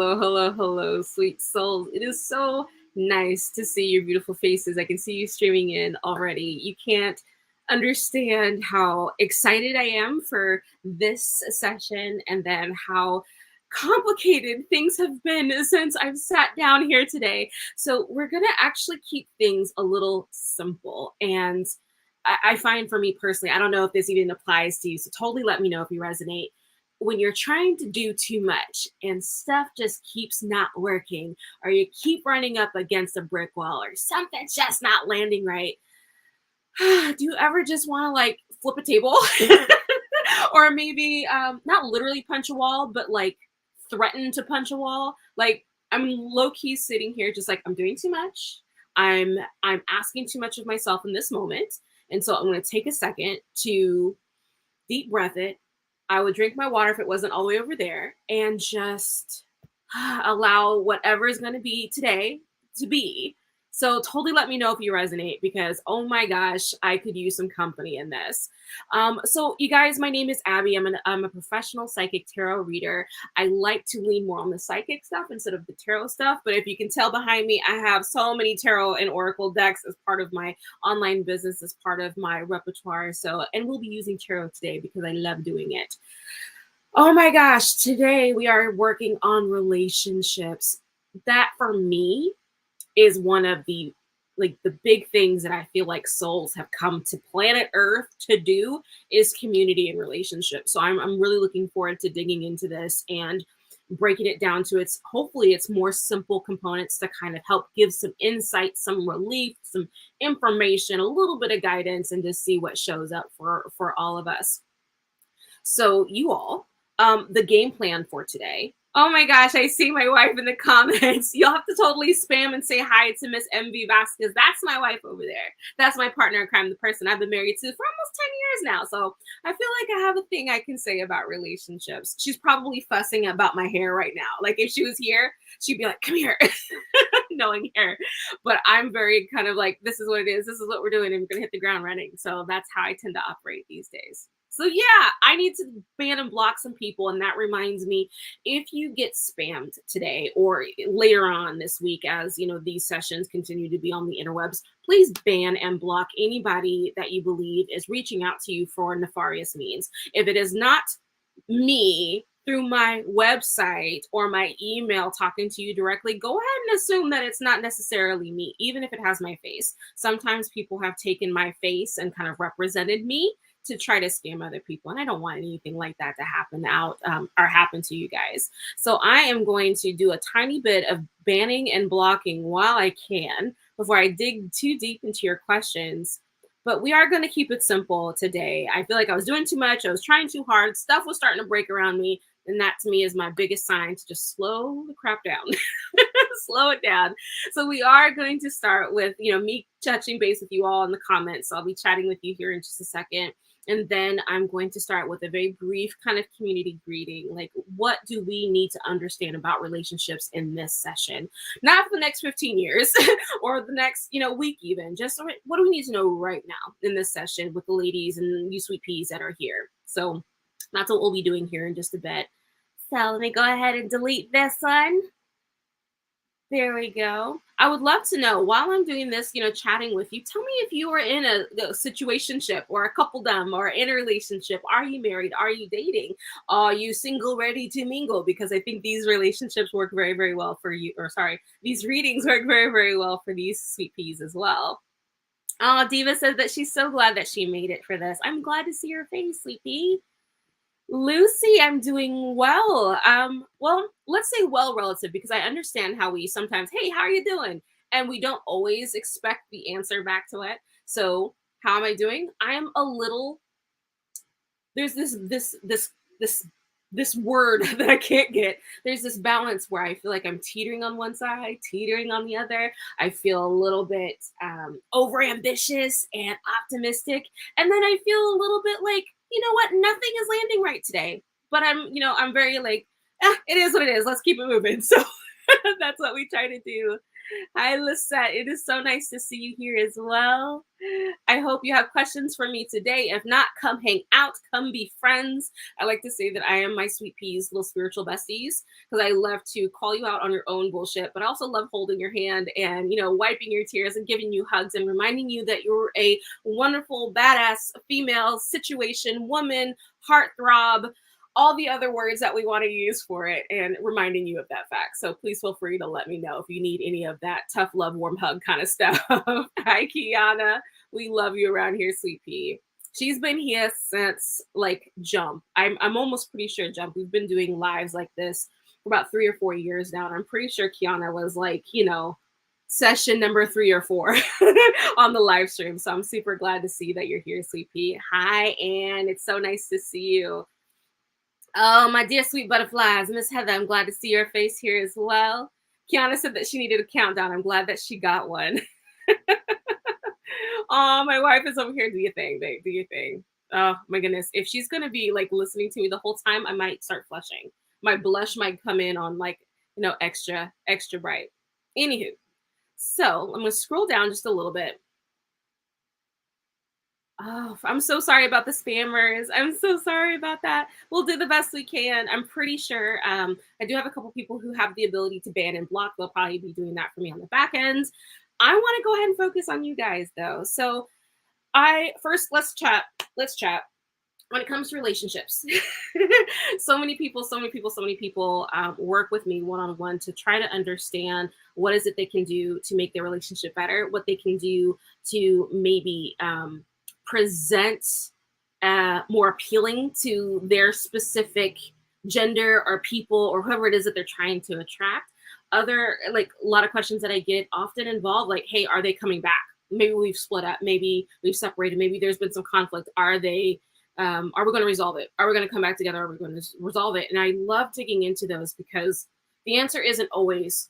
hello, hello, hello, sweet souls. It is so nice to see your beautiful faces. I can see you streaming in already. You can't understand how excited I am for this session and then how complicated things have been since I've sat down here today. So, we're going to actually keep things a little simple. And I find for me personally, I don't know if this even applies to you. So, totally let me know if you resonate when you're trying to do too much and stuff just keeps not working, or you keep running up against a brick wall, or something's just not landing right. Do you ever just want to like flip a table? Or maybe not literally punch a wall, but like threaten to punch a wall? Like I'm low key sitting here just like I'm doing too much. I'm asking too much of myself in this moment. And so I'm going to take a second to deep breath it. I would drink my water if it wasn't all the way over there and just allow whatever is going to be today to be. So totally let me know if you resonate because oh my gosh, I could use some company in this. So you guys, my name is Abby. I'm a professional psychic tarot reader. I like to lean more on the psychic stuff instead of the tarot stuff. But if you can tell behind me, I have so many tarot and oracle decks as part of my online business, as part of my repertoire. So, and we'll be using tarot today because I love doing it. Oh my gosh, today we are working on relationships. That for me is one of the big things that I feel like souls have come to planet Earth to do is community and relationships. So I'm really looking forward to digging into this and breaking it down to its hopefully its more simple components to kind of help give some insight, some relief, some information, a little bit of guidance, and just see what shows up for all of us. So you all, the game plan for today. Oh my gosh, I see my wife in the comments. You'll have to totally spam and say hi to Miss MV Vasquez. That's my wife over there. That's my partner in crime, the person I've been married to for almost 10 years now. So I feel like I have a thing I can say about relationships. She's probably fussing about my hair right now. Like if she was here, she'd be like, come here, knowing her. But I'm very kind of like, this is what it is. This is what we're doing. And we're going to hit the ground running. So that's how I tend to operate these days. So yeah, I need to ban and block some people. And that reminds me, if you get spammed today or later on this week, as you know, these sessions continue to be on the interwebs, please ban and block anybody that you believe is reaching out to you for nefarious means. If it is not me through my website or my email talking to you directly, go ahead and assume that it's not necessarily me, even if it has my face. Sometimes people have taken my face and kind of represented me to try to scam other people. And I don't want anything like that to happen or happen to you guys. So I am going to do a tiny bit of banning and blocking while I can before I dig too deep into your questions. But we are going to keep it simple today. I feel like I was doing too much. I was trying too hard. Stuff was starting to break around me. And that to me is my biggest sign to just slow the crap down. Slow it down. So we are going to start with, me touching base with you all in the comments. So I'll be chatting with you here in just a second. And then I'm going to start with a very brief kind of community greeting. Like, what do we need to understand about relationships in this session? Not for the next 15 years or the next, week even. Just what do we need to know right now in this session with the ladies and you sweet peas that are here? So that's what we'll be doing here in just a bit. So let me go ahead and delete this one. There we go. I would love to know while I'm doing this, chatting with you, tell me if you are in a situationship or a coupledom or in a relationship. Are you married? Are you dating? Are you single, ready to mingle? Because I think these relationships work very, very well for you. Or sorry, these readings work very, very well for these sweet peas as well. Oh, Diva says that she's so glad that she made it for this. I'm glad to see your face, sweet pea. Lucy, I'm doing well. Well, let's say well relative because I understand how we sometimes, hey, how are you doing? And we don't always expect the answer back to it. So, how am I doing? I am a little. There's this word that I can't get. There's this balance where I feel like I'm teetering on one side, teetering on the other. I feel a little bit over ambitious and optimistic, and then I feel a little bit like, you know what, nothing is landing right today. But I'm very like, it is what it is. Let's keep it moving. So that's what we try to do Hi, Lisette. It is so nice to see you here as well. I hope you have questions for me today. If not, come hang out, come be friends. I like to say that I am my sweet peas, little spiritual besties, because I love to call you out on your own bullshit, but I also love holding your hand and, wiping your tears and giving you hugs and reminding you that you're a wonderful, badass female situation, woman, heartthrob, all the other words that we want to use for it, and reminding you of that fact. So please feel free to let me know if you need any of that tough love, warm hug kind of stuff. Hi, Kiana. We love you around here, sweet pea. She's been here since like Jump. I'm almost pretty sure Jump. We've been doing lives like this for about 3 or 4 years now. And I'm pretty sure Kiana was like, session number 3 or 4 on the live stream. So I'm super glad to see that you're here, sweet pea. Hi, Anne. It's so nice to see you. Oh, my dear sweet butterflies, Miss Heather, I'm glad to see your face here as well. Kiana said that she needed a countdown. I'm glad that she got one. Oh, my wife is over here. Do your thing, babe. Do your thing. Oh my goodness. If she's gonna be like listening to me the whole time, I might start flushing. My blush might come in on like, extra, extra bright. Anywho, so I'm gonna scroll down just a little bit. Oh, I'm so sorry about the spammers. I'm so sorry about that. We'll do the best we can. I'm pretty sure I do have a couple people who have the ability to ban and block. They'll probably be doing that for me on the back end. I want to go ahead and focus on you guys though. So let's chat. Let's chat. When it comes to relationships, so many people work with me one-on-one to try to understand what is it they can do to make their relationship better, what they can do to maybe present more appealing to their specific gender or people or whoever it is that they're trying to attract. Other, like a lot of questions that I get often involve like, hey, are they coming back? Maybe we've split up, maybe we've separated, maybe there's been some conflict. Are we going to resolve it? Are we going to come back together? Are we going to resolve it? And I love digging into those because the answer isn't always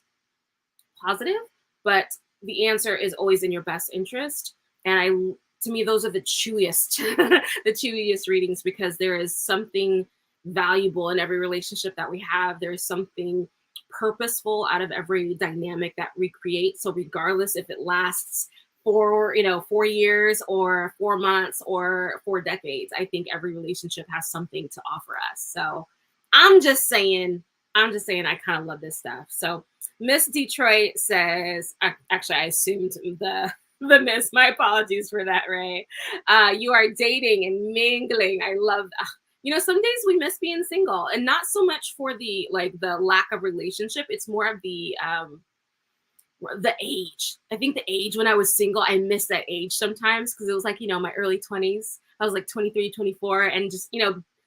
positive, but the answer is always in your best interest. And to me, those are the chewiest, the chewiest readings, because there is something valuable in every relationship that we have. There's something purposeful out of every dynamic that we create. So regardless if it lasts for 4 years or 4 months or 4 decades, I think every relationship has something to offer us. So I'm just saying I kind of love this stuff. So Miss Detroit says, actually, I assumed the miss. My apologies for that, Ray. You are dating and mingling. I love that. Some days we miss being single, and not so much for the lack of relationship. It's more of the age. I think the age when I was single, I miss that age sometimes because it was like, my early 20s. I was like 23, 24, and just,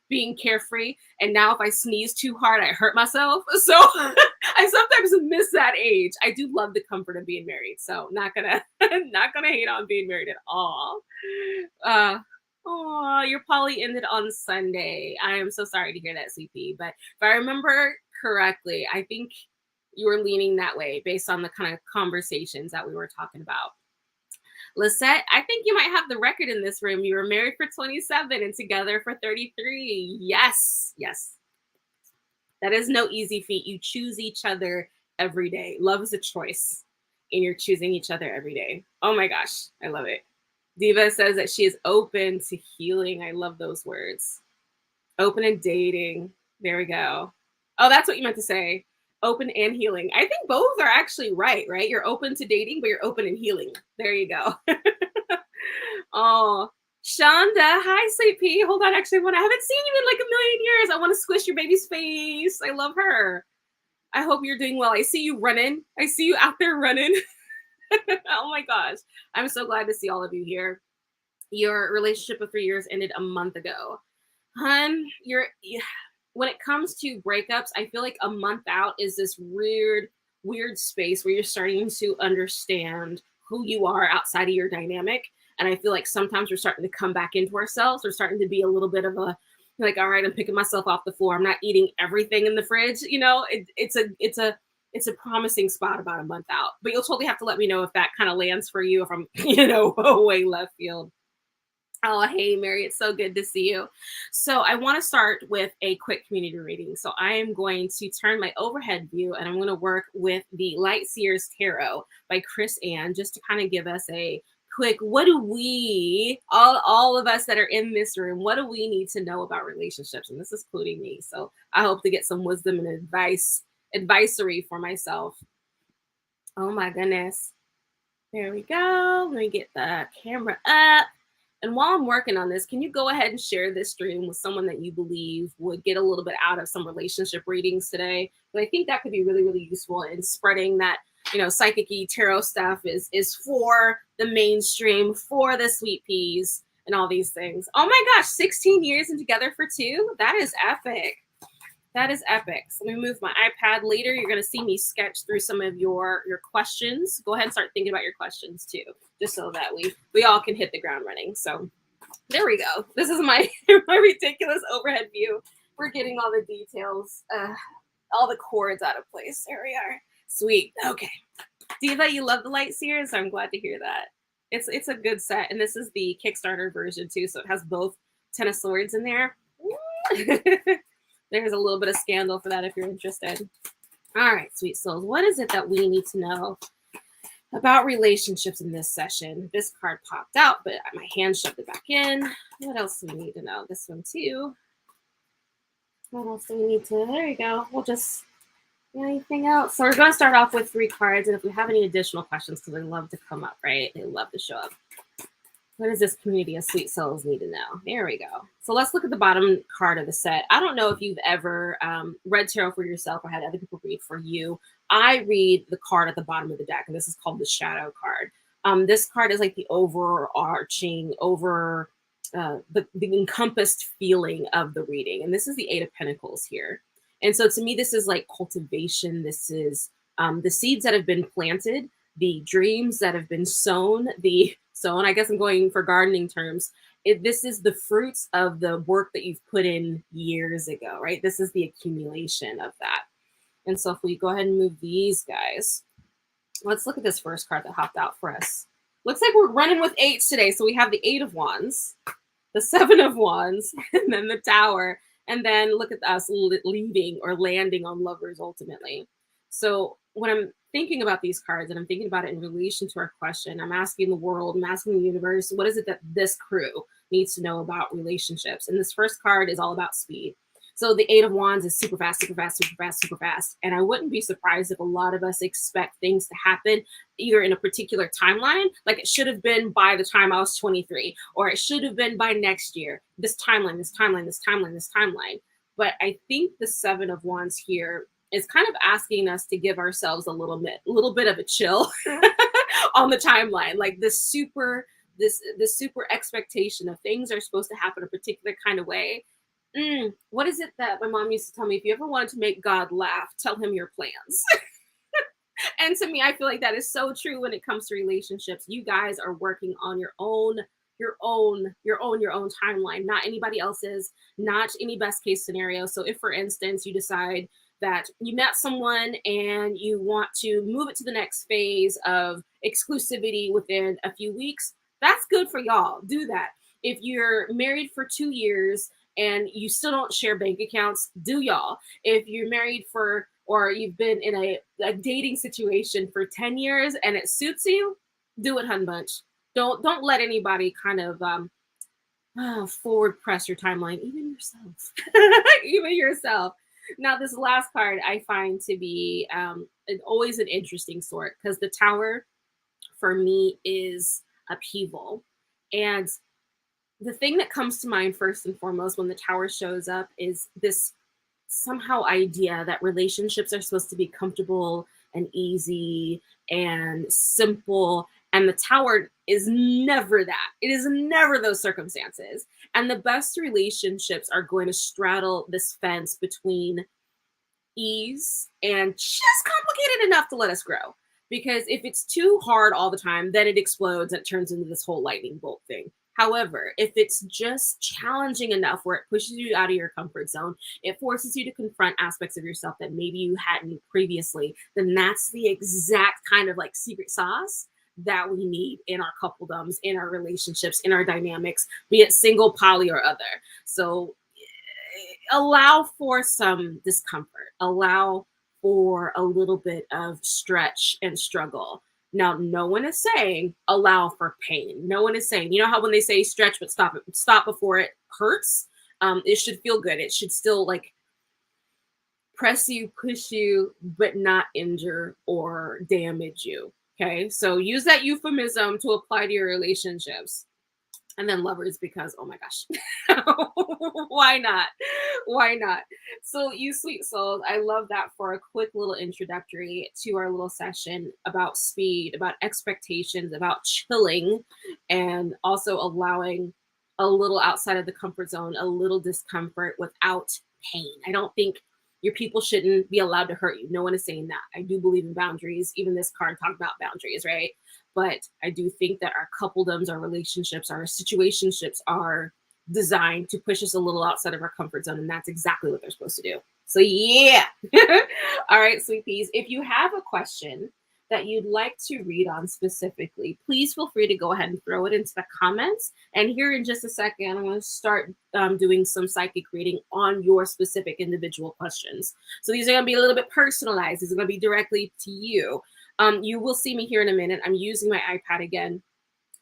being carefree. And now if I sneeze too hard, I hurt myself. So I sometimes miss that age. I do love the comfort of being married. So not gonna hate on being married at all. Oh, your poly ended on Sunday. I am so sorry to hear that, CP. But if I remember correctly, I think you were leaning that way based on the kind of conversations that we were talking about. Lisette, I think you might have the record in this room. You were married for 27 and together for 33. Yes. That is no easy feat. You choose each other every day. Love is a choice, and you're choosing each other every day. Oh my gosh, I love it. Diva says that she is open to healing. I love those words. Open and dating. There we go. Oh, that's what you meant to say. Open and healing. I think both are actually right? You're open to dating, but you're open and healing. There you go. Oh, Shonda. Hi, sweet pea. Hold on. Actually, I haven't seen you in like a million years. I want to squish your baby's face. I love her. I hope you're doing well. I see you running. I see you out there running. Oh my gosh. I'm so glad to see all of you here. Your relationship of 3 years ended a month ago. Hun, when it comes to breakups, I feel like a month out is this weird space where you're starting to understand who you are outside of your dynamic. And I feel like sometimes we're starting to come back into ourselves. We're starting to be a little bit of a, like, all right, I'm picking myself off the floor. I'm not eating everything in the fridge. It's a promising spot about a month out. But you'll totally have to let me know if that kind of lands for you, if I'm, way left field. Oh, hey, Mary, it's so good to see you. So, I want to start with a quick community reading. So, I am going to turn my overhead view and I'm going to work with the Light Seers Tarot by Chris Ann just to kind of give us a quick what do we, all of us that are in this room, what do we need to know about relationships? And this is including me. So, I hope to get some wisdom and advisory for myself. Oh, my goodness. There we go. Let me get the camera up. And while I'm working on this, can you go ahead and share this stream with someone that you believe would get a little bit out of some relationship readings today? But I think that could be really, really useful in spreading that, psychic tarot stuff is for the mainstream, for the sweet peas and all these things. Oh my gosh, 16 years and together for two? That is epic. That is epic. So let me move my iPad. Later, you're going to see me sketch through some of your questions. Go ahead and start thinking about your questions too, just so that we all can hit the ground running. So there we go. This is my my ridiculous overhead view. We're getting all the details, all the cords out of place. There we are. Sweet. Okay. Diva, you love the Light Seers? I'm glad to hear that. It's a good set. And this is the Kickstarter version too. So it has both Ten of Swords in there. There's a little bit of scandal for that if you're interested. All right, sweet souls. What is it that we need to know about relationships in this session? This card popped out, but my hand shoved it back in. What else do we need to know? This one too. What else do we need to? There you go. We'll just, anything else? So we're going to start off with 3 cards. And if we have any additional questions, because they love to come up, right? They love to show up. What does this community of sweet souls need to know? There we go. So let's look at the bottom card of the set. I don't know if you've ever read tarot for yourself or had other people read for you. I read the card at the bottom of the deck, and this is called the Shadow card. This card is like the overarching, the encompassed feeling of the reading. And this is the 8 of Pentacles here. And so to me, this is like cultivation. This is the seeds that have been planted, the dreams that have been sown, and I guess I'm going for gardening terms. This is the fruits of the work that you've put in years ago, right? This is the accumulation of that. And so if we go ahead and move these guys, let's look at this first card that hopped out for us. Looks like we're running with 8s today. So we have the 8 of Wands, the 7 of Wands, and then the Tower. And then look at us leaving or landing on Lovers ultimately. So when I'm thinking about these cards and I'm thinking about it in relation to our question, I'm asking the world, I'm asking the universe, what is it that this crew needs to know about relationships? And this first card is all about speed. So the 8 of Wands is super fast, super fast, super fast, super fast. And I wouldn't be surprised if a lot of us expect things to happen either in a particular timeline, like it should have been by the time I was 23, or it should have been by next year. This timeline, this timeline, this timeline, this timeline. But I think the 7 of Wands here is kind of asking us to give ourselves a little bit of a chill on the timeline, like this super expectation of things are supposed to happen a particular kind of way. What is it that my mom used to tell me? If you ever wanted to make God laugh, tell him your plans. And to me, I feel like that is so true when it comes to relationships. You guys are working on your own timeline, not anybody else's, not any best case scenario. So if, for instance, you decide that you met someone and you want to move it to the next phase of exclusivity within a few weeks, that's good for y'all. Do that. If you're married for 2 years and you still don't share bank accounts, do y'all. If you're married or you've been in a dating situation for 10 years and it suits you, do it, hun bunch. Don't let anybody kind of forward press your timeline, even yourself. Even yourself. Now, this last card I find to be always an interesting sort, because the Tower for me is upheaval. And the thing that comes to mind first and foremost when the Tower shows up is this somehow idea that relationships are supposed to be comfortable and easy and simple. And the Tower is never that. It is never those circumstances. And the best relationships are going to straddle this fence between ease and just complicated enough to let us grow. Because if it's too hard all the time, then it explodes and it turns into this whole lightning bolt thing. However, if it's just challenging enough where it pushes you out of your comfort zone, it forces you to confront aspects of yourself that maybe you hadn't previously, then that's the exact kind of like secret sauce that we need in our coupledoms, in our relationships, in our dynamics, be it single, poly, or other. So allow for some discomfort, allow for a little bit of stretch and struggle. Now, no one is saying allow for pain. No one is saying, you know how when they say stretch but stop before it hurts. It should feel good. It should still like press you, push you, but not injure or damage you. Okay, so use that euphemism to apply to your relationships. And then lovers, because oh my gosh, why not? Why not? So, you sweet souls, I love that for a quick little introductory to our little session about speed, about expectations, about chilling, and also allowing a little outside of the comfort zone, a little discomfort without pain. I don't think your people shouldn't be allowed to hurt you. No one is saying that. I do believe in boundaries. Even this card talked about boundaries, right? But I do think that our coupledoms, our relationships, our situationships are designed to push us a little outside of our comfort zone. And that's exactly what they're supposed to do. So, yeah. All right, sweet peas. If you have a question that you'd like to read on specifically, please feel free to go ahead and throw it into the comments. And here in just a second, I'm going to start doing some psychic reading on your specific individual questions. So these are going to be a little bit personalized. These are going to be directly to you. You will see me here in a minute. I'm using my iPad again.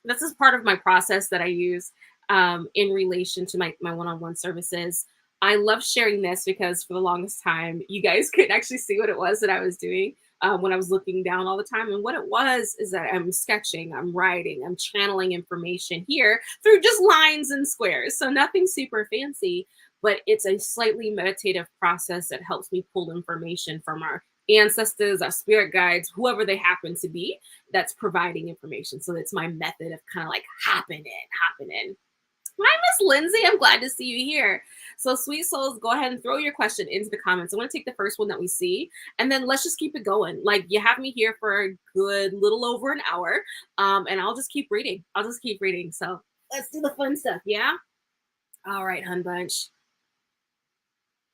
This is part of my process that I use in relation to my one-on-one services. I love sharing this because for the longest time, you guys couldn't actually see what it was that I was doing when I was looking down all the time. And what it was is that I'm sketching, I'm writing, I'm channeling information here through just lines and squares. So nothing super fancy, but it's a slightly meditative process that helps me pull information from our ancestors, our spirit guides, whoever they happen to be, that's providing information. So it's my method of kind of like hopping in. Hi, Miss Lindsay. I'm glad to see you here. So, sweet souls, go ahead and throw your question into the comments. I'm going to take the first one that we see, and then let's just keep it going. Like, you have me here for a good little over an hour, and I'll just keep reading. So, let's do the fun stuff, yeah? All right, Hun Bunch.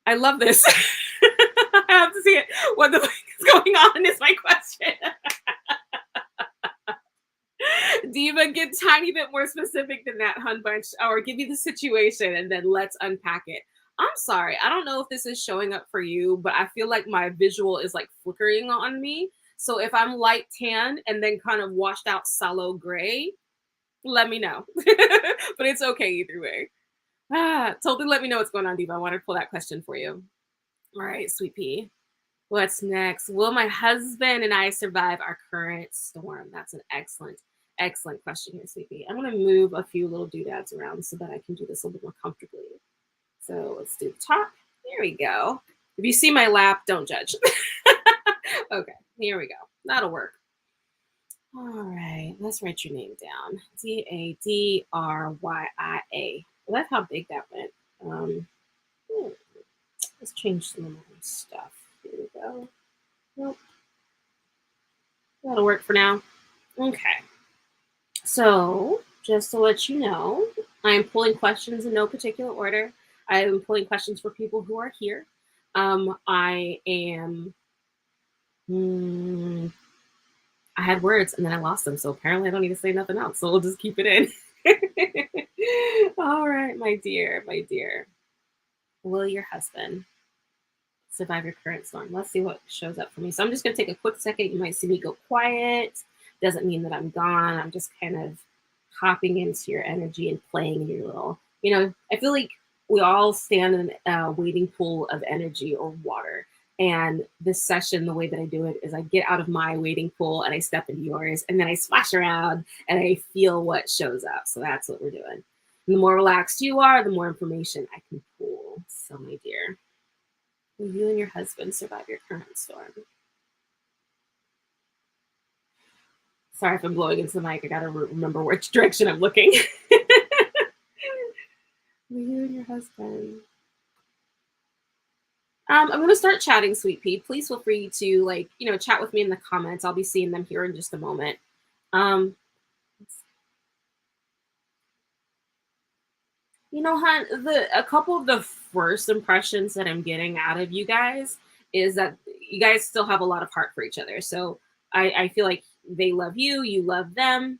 I love this. I have to see it. What the fuck is going on is my question. Diva, get tiny bit more specific than that, Hun Bunch, or give you the situation and then let's unpack it. I'm sorry. I don't know if this is showing up for you, but I feel like my visual is like flickering on me. So if I'm light tan and then kind of washed out sallow gray, let me know. But it's okay either way. Totally let me know what's going on, Diva. I want to pull that question for you. All right, sweet pea. What's next? Will my husband and I survive our current storm? That's an excellent question here, Sleepy. I'm going to move a few little doodads around so that I can do this a little bit more comfortably. So let's do the top. There we go. If you see my lap, don't judge. Okay, here we go. That'll work. All right, let's write your name down. Dadraya. I love how big that went. Let's change some of my stuff. Here we go. Nope. That'll work for now. Okay. So, just to let you know, I'm pulling questions in no particular order. I am pulling questions for people who are here. I am. I had words and then I lost them, so apparently I don't need to say nothing else. So we'll just keep it in. All right, my dear. Will your husband survive your current storm? Let's see what shows up for me. So I'm just going to take a quick second. You might see me go quiet. Doesn't mean that I'm gone. I'm just kind of hopping into your energy and playing in your little, I feel like we all stand in a waiting pool of energy or water. And this session, the way that I do it is I get out of my waiting pool and I step into yours, and then I splash around and I feel what shows up. So that's what we're doing. And the more relaxed you are, the more information I can pull. So, my dear, will you and your husband survive your current storm? Sorry if I'm blowing into the mic. I got to remember which direction I'm looking. Will you and your husband? I'm going to start chatting, Sweet Pea. Please feel free to chat with me in the comments. I'll be seeing them here in just a moment. Hun, a couple of the first impressions that I'm getting out of you guys is that you guys still have a lot of heart for each other. So I feel like they love you, you love them.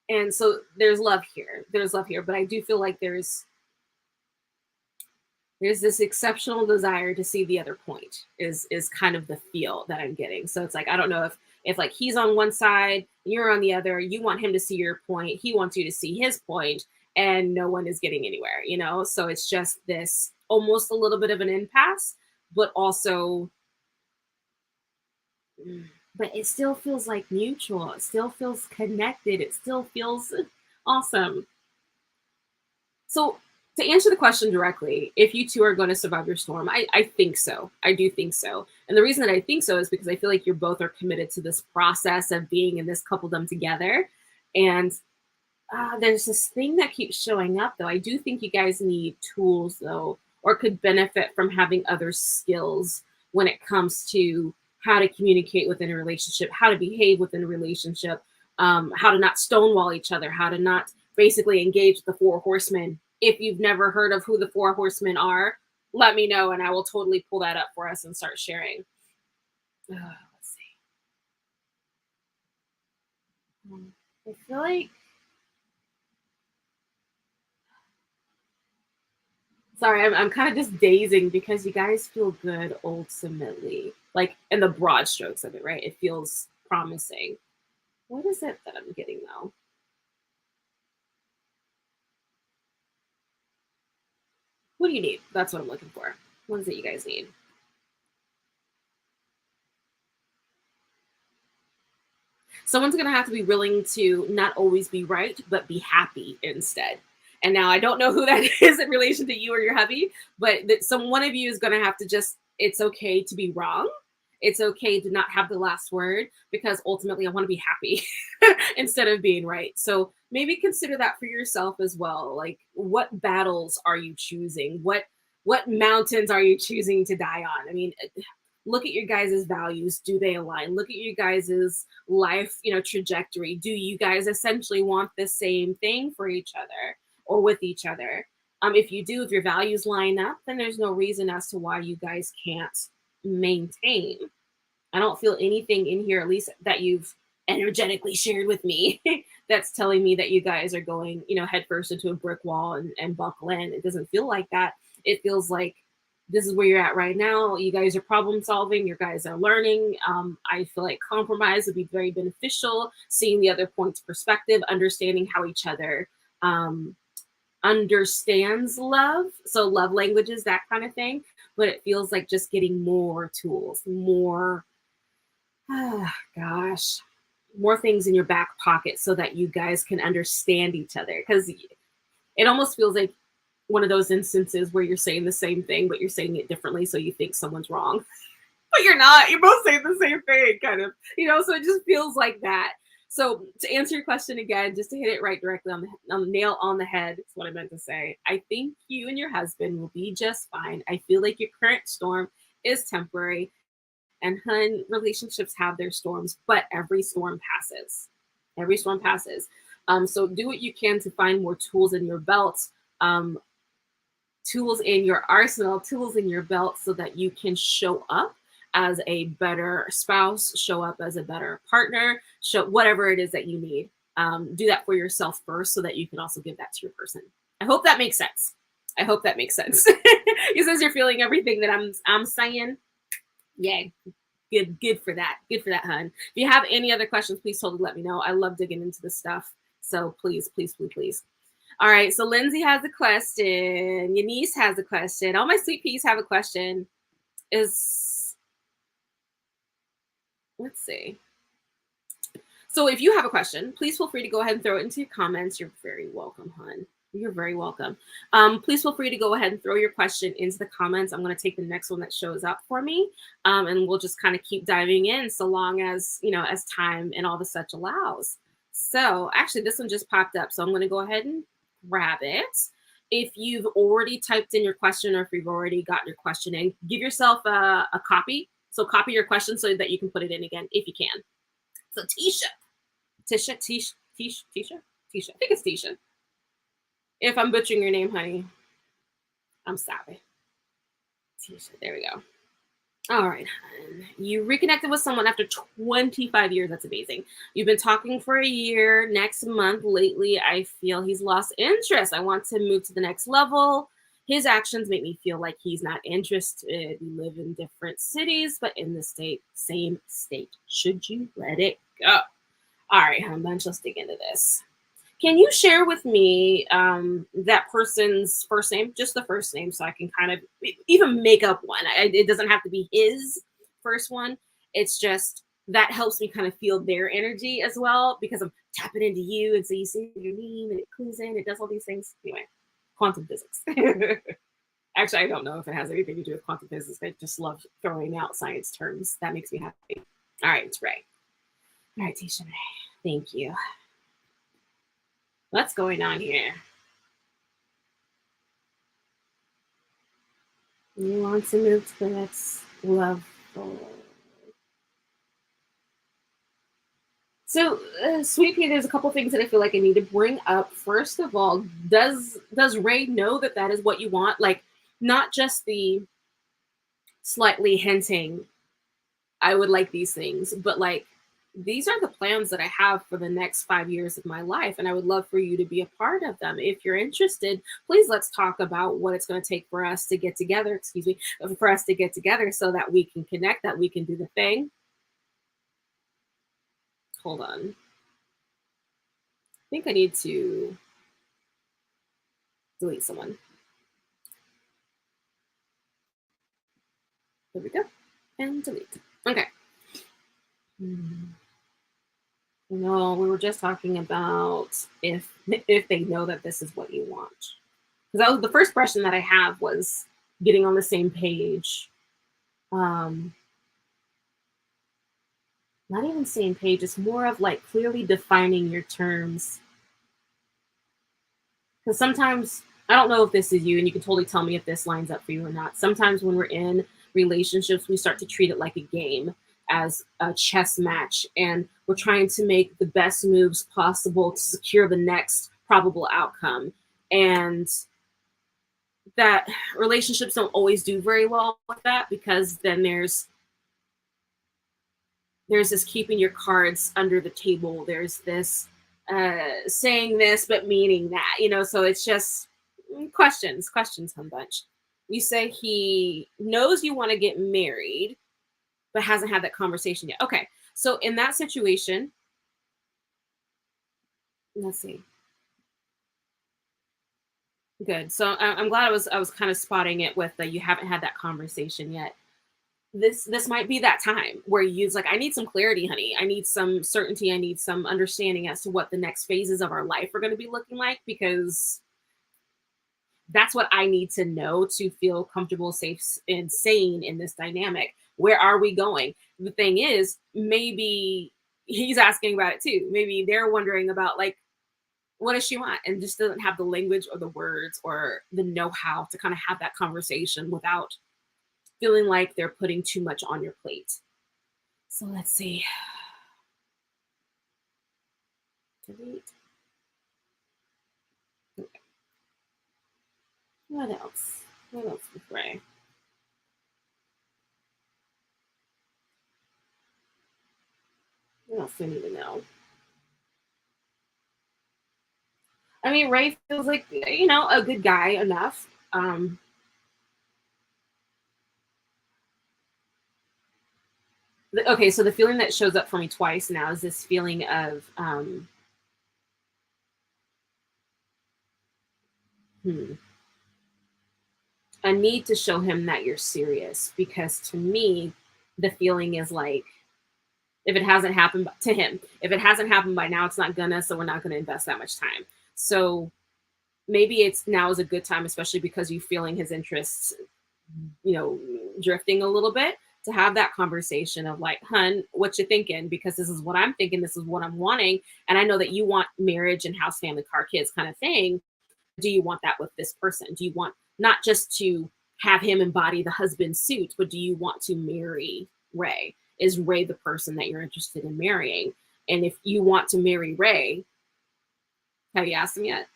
And so there's love here. There's love here. But I do feel like there's this exceptional desire to see the other point is kind of the feel that I'm getting. So it's like I don't know if like he's on one side, you're on the other, you want him to see your point, he wants you to see his point, and no one is getting anywhere, you know? So it's just this almost a little bit of an impasse, but also but it still feels like mutual. It still feels connected. It still feels awesome. So to answer the question directly, if you two are going to survive your storm, I think so. I do think so. And the reason that I think so is because I feel like you both are committed to this process of being in this coupledom together. And there's this thing that keeps showing up, though. I do think you guys need tools, though, or could benefit from having other skills when it comes to how to communicate within a relationship, how to behave within a relationship, how to not stonewall each other, how to not basically engage the four horsemen. If you've never heard of who the four horsemen are, let me know and I will totally pull that up for us and start sharing. Let's see. I feel like sorry, I'm kind of just dazing because you guys feel good ultimately. Like in the broad strokes of it, right? It feels promising. What is it that I'm getting though? What do you need? That's what I'm looking for. What is it you guys need? Someone's going to have to be willing to not always be right, but be happy instead. And now I don't know who that is in relation to you or your hubby, but that some one of you is going to have to just, it's okay to be wrong. It's okay to not have the last word because ultimately I want to be happy instead of being right. So maybe consider that for yourself as well. Like what battles are you choosing? What mountains are you choosing to die on? I mean, look at your guys' values. Do they align? Look at your guys' life, trajectory. Do you guys essentially want the same thing for each other or with each other? If you do, if your values line up, then there's no reason as to why you guys can't maintain. I don't feel anything in here, at least that you've energetically shared with me, that's telling me that you guys are going, headfirst into a brick wall and buckle in. It doesn't feel like that. It feels like this is where you're at right now. You guys are problem solving. You guys are learning. I feel like compromise would be very beneficial. Seeing the other point's perspective, understanding how each other um, understands love. So love languages, that kind of thing. But it feels like just getting more tools, more, gosh, more things in your back pocket so that you guys can understand each other. Because it almost feels like one of those instances where you're saying the same thing, but you're saying it differently. So you think someone's wrong, but you're not. You're both saying the same thing, kind of, so it just feels like that. So to answer your question again, just to hit it right directly on the nail on the head, is what I meant to say. I think you and your husband will be just fine. I feel like your current storm is temporary, and hun, relationships have their storms, but every storm passes. Every storm passes. So do what you can to find more tools in your belt, um, tools in your arsenal, tools in your belt so that you can show up as a better spouse, show up as a better partner, show whatever it is that you need. Do that for yourself first so that you can also give that to your person. I hope that makes sense. I hope that makes sense. You says you're feeling everything that I'm saying. Yay. Good for that. Good for that, hun. If you have any other questions, please totally let me know. I love digging into this stuff. So please, please, please, please. All right. So Lindsay has a question. Your niece has a question. All my sweet peas have a question. Let's see. So if you have a question, please feel free to go ahead and throw it into your comments. You're very welcome, hun. You're very welcome. Please feel free to go ahead and throw your question into the comments. I'm going to take the next one that shows up for me, and we'll just kind of keep diving in so long as, as time and all the such allows. So actually, this one just popped up. So I'm going to go ahead and grab it. If you've already typed in your question or if you've already gotten your question in, give yourself a copy. So copy your question so that you can put it in again if you can. So Tisha. I think it's Tisha. If I'm butchering your name, honey, I'm sorry. Tisha, there we go. All right, hun. You reconnected with someone after 25 years. That's amazing. You've been talking for a year. Next month, lately, I feel he's lost interest. I want to move to the next level. His actions make me feel like he's not interested. We live in different cities, but in the same state. Should you let it go? All right, hun, let's just dig into this. Can you share with me that person's first name, just the first name, so I can kind of even make up one? It doesn't have to be his first one. It's just that helps me kind of feel their energy as well because I'm tapping into you, and so you see your name and it clues in. It does all these things. Anyway, quantum physics. Actually, I don't know if it has anything to do with quantum physics. I just love throwing out science terms. That makes me happy. All right, it's Ray. All right, Tisha Ray. Thank you. What's going on here? You want to move to the next level. So, Sweet Pea, there's a couple things that I feel like I need to bring up. First of all, does Ray know that that is what you want? Like, not just the slightly hinting, I would like these things, but like, these are the plans that I have for the next 5 years of my life, and I would love for you to be a part of them. If you're interested, please let's talk about what it's going to take for us to get together. Excuse me, for us to get together so that we can connect, that we can do the thing. Hold on. I think I need to delete someone. There we go. And delete. Okay. No, we were just talking about if they know that this is what you want. Because that was the first question that I have was getting on the same page. Um, Not even same page. It's more of like clearly defining your terms. Because sometimes I don't know if this is you, and you can totally tell me if this lines up for you or not. Sometimes when we're in relationships, we start to treat it like a game, as a chess match, and we're trying to make the best moves possible to secure the next probable outcome. And that relationships don't always do very well with that because then there's this keeping your cards under the table. There's this saying this but meaning that, so it's just questions, hum bunch. You say he knows you want to get married, but hasn't had that conversation yet. Okay. So in that situation, let's see. Good. So I'm glad I was kind of spotting it with the you haven't had that conversation yet. This might be that time where you use like, I need some clarity, honey. I need some certainty. I need some understanding as to what the next phases of our life are going to be looking like, because that's what I need to know to feel comfortable, safe, and sane in this dynamic. Where are we going? The thing is, maybe he's asking about it too. Maybe they're wondering about like, what does she want? And just doesn't have the language or the words or the know-how to kind of have that conversation without feeling like they're putting too much on your plate. So let's see. Delete. Okay. What else? What else with Ray? What else do I need to know? I mean, Ray feels like, a good guy enough. Okay, so the feeling that shows up for me twice now is this feeling of hmm, a need to show him that you're serious. Because to me, the feeling is like, if it hasn't happened to him, if it hasn't happened by now, it's not gonna, so we're not gonna invest that much time. So maybe it's now is a good time, especially because you feeling his interests, you know, drifting a little bit, to have that conversation of like, hun, what you thinking? Because this is what I'm thinking, this is what I'm wanting. And I know that you want marriage and house, family, car, kids kind of thing. Do you want that with this person? Do you want not just to have him embody the husband suit, but do you want to marry Ray? Is Ray the person that you're interested in marrying? And if you want to marry Ray, have you asked him yet?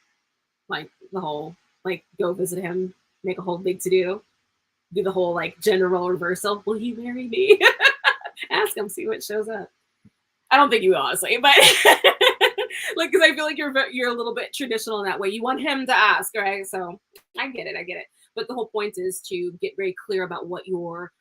Like the whole, like, go visit him, make a whole big to do. do the whole like gender role reversal. Will you marry me? Ask him, see what shows up. I don't think you will, honestly, but like, because I feel like you're a little bit traditional in that way. You want him to ask, right? So I get it, I get it. But the whole point is to get very clear about what your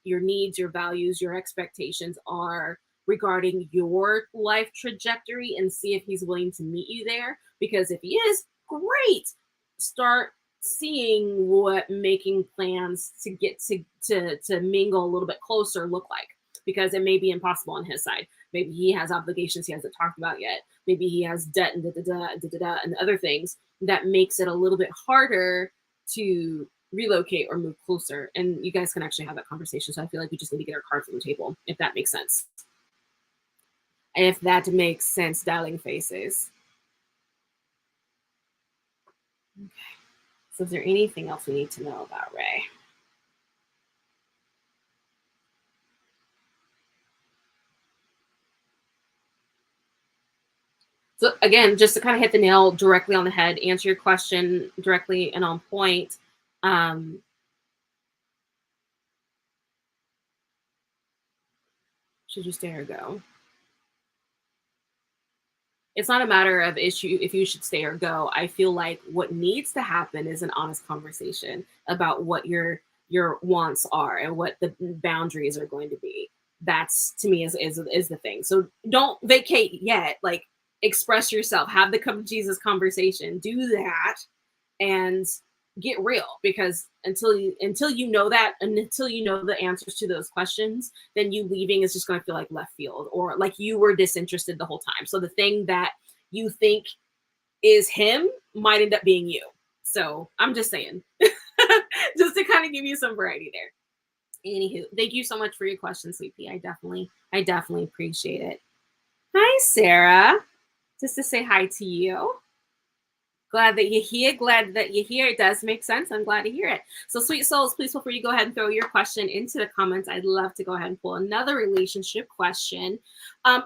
needs, your values, your expectations are regarding your life trajectory, and see if he's willing to meet you there. Because if he is, great. Start seeing what making plans to get to mingle a little bit closer look like, because it may be impossible on his side. Maybe he has obligations he hasn't talked about yet. Maybe he has debt and and other things that makes it a little bit harder to relocate or move closer. And you guys can actually have that conversation. So I feel like we just need to get our cards on the table, if that makes sense. If that makes sense, darling faces. Okay. So is there anything else we need to know about Ray? So again, just to kind of hit the nail directly on the head, answer your question directly and on point. Should you stay or go? It's not a matter of issue if you should stay or go. I feel like what needs to happen is an honest conversation about what your wants are and what the boundaries are going to be. That's, to me, is the thing. So don't vacate yet. Like, express yourself, have the come to Jesus conversation, do that, and get real. Because until you know that, and until you know the answers to those questions, then you leaving is just going to feel like left field, or like you were disinterested the whole time. So the thing that you think is him might end up being you. So I'm just saying, just to kind of give you some variety there. Anywho, thank you so much for your question, Sweet Pea. I definitely appreciate it. Hi, Sarah. Just to say hi to you. Glad that you're here. Glad that you're here. It does make sense. I'm glad to hear it. So, sweet souls, please feel free to go ahead and throw your question into the comments. I'd love to go ahead and pull another relationship question.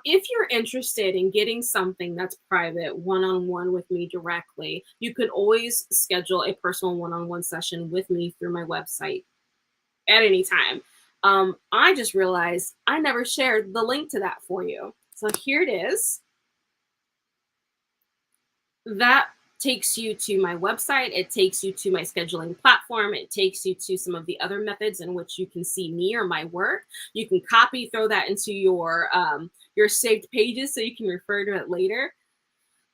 If you're interested in getting something that's private, one-on-one with me directly, you can always schedule a personal one-on-one session with me through my website at any time. I just realized I never shared the link to that for you. So here it is. That takes you to my website. It takes you to my scheduling platform. It takes you to some of the other methods in which you can see me or my work. You can copy, throw that into your saved pages so you can refer to it later.